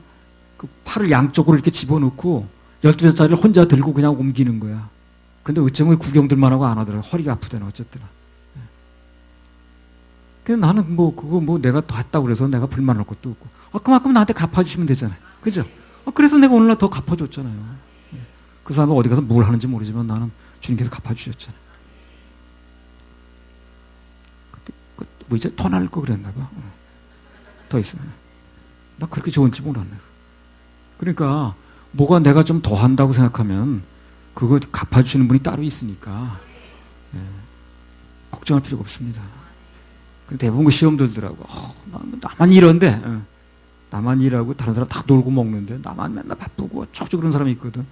그 팔을 양쪽으로 이렇게 집어넣고 12자짜리를 혼자 들고 그냥 옮기는 거야. 근데 어쩌면 구경들만 하고 안 하더라고. 허리가 아프대나 어쨌더라. 근데 나는 그거 내가 더 했다고 그래서 내가 불만할 것도 없고. 그만큼 나한테 갚아주시면 되잖아요. 그죠? 그래서 내가 오늘날 더 갚아줬잖아요. 그 사람은 어디 가서 뭘 하는지 모르지만 나는 주님께서 갚아주셨잖아요. 뭐 이제 더 나을 거 그랬나 봐. 더 있어요. 나 그렇게 좋은지 몰랐네. 그러니까 뭐가 내가 좀 더 한다고 생각하면 그거 갚아주시는 분이 따로 있으니까 걱정할 필요가 없습니다. 대부분 그 시험 들더라고. 나만 이런데 나만 일하고 다른 사람 다 놀고 먹는데 나만 맨날 바쁘고 어쩌고 그런 사람이 있거든.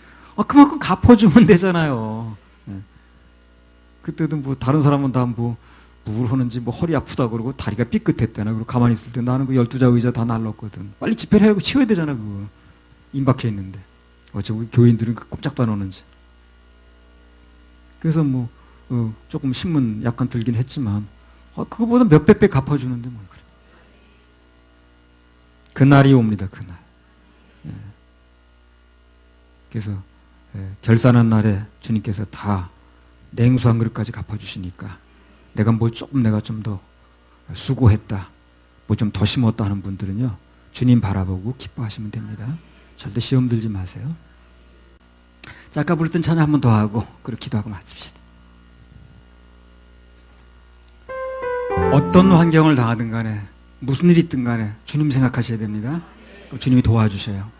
그만큼 갚아주면 되잖아요. 그때도 뭐 다른 사람은 다 뭘 하는지 허리 아프다 그러고 다리가 삐끗했대나 그러고 가만히 있을 때 나는 그 12자 의자 다 날랐거든. 빨리 집회를 하고 치워야 되잖아 그거. 임박해 있는데 어쩌고 교인들은 꼼짝도 안 오는지. 그래서 조금 신문 약간 들긴 했지만 그거보다 몇백 배 갚아주는데 뭐 그래. 그날이 옵니다. 그날. 그래서 결산한 날에 주님께서 다 냉수 한 그릇까지 갚아주시니까 내가 좀 더 수고했다, 뭐 좀 더 심었다 하는 분들은요 주님 바라보고 기뻐하시면 됩니다. 절대 시험 들지 마세요. 자, 아까 부르던 찬양 한 번 더 하고 그리고 기도하고 마칩시다. 어떤 환경을 당하든 간에 무슨 일이 있든 간에 주님 생각하셔야 됩니다. 그럼 주님이 도와주셔요.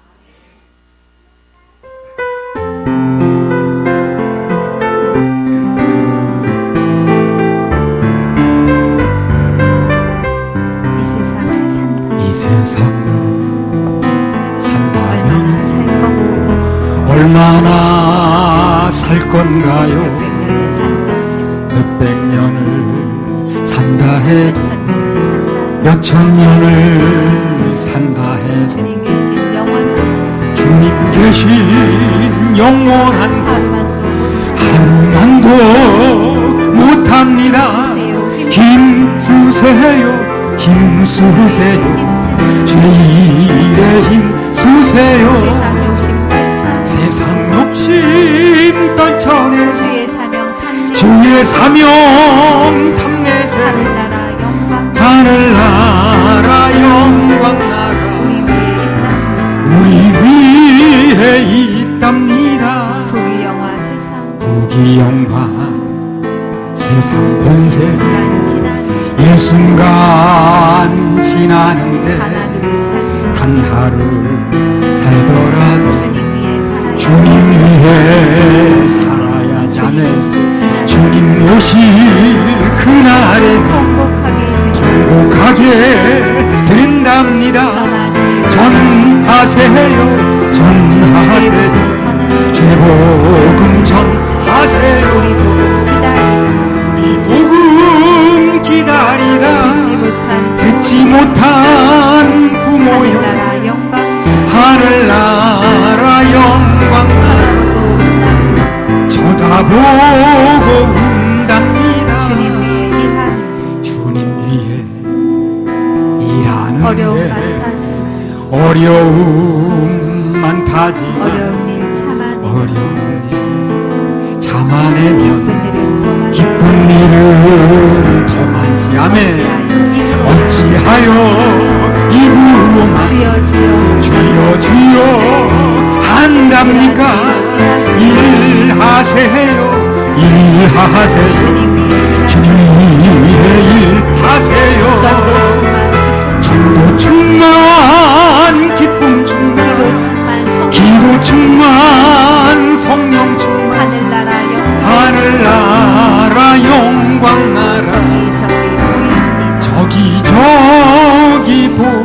건가요? 몇백 년을 산다 몇백 년을 산다 해도 몇천 년을 산다 해도 주님 계신 영원한 주님 계신 영원한 하루만도 하루만도 못합니다. 힘쓰세요 힘쓰세요 죄일에 힘쓰세요 세상 욕심 떨쳐내 주의 사명 탐내세요 하늘나라 영광 나라 우리 위에 있답니다. 부귀영화 세상 권세 일순간 지나는데 단 하루 살더라도 주님 위해 살아야 자네 주님 오실 그날에 통곡하게 된답니다. 전하세요 전하세요 죄복음 전하세요 우리 복음 기다리다 듣지 못한 부모여 하늘나라 영광 쳐다보고 운답니다. 주님 위해 일하는데 어려움만 타지만 어려운 일 참아내면 기쁜 일은 더 많지. 아멘. 어찌하여 입으로만 주여 주여 한답니까? 일하세요 일하세요 주님 위해 일하세요. 전도 충만 기쁨 충만 기도 충만 성령 충만 하늘나라 영광 나라 저기 보입니다.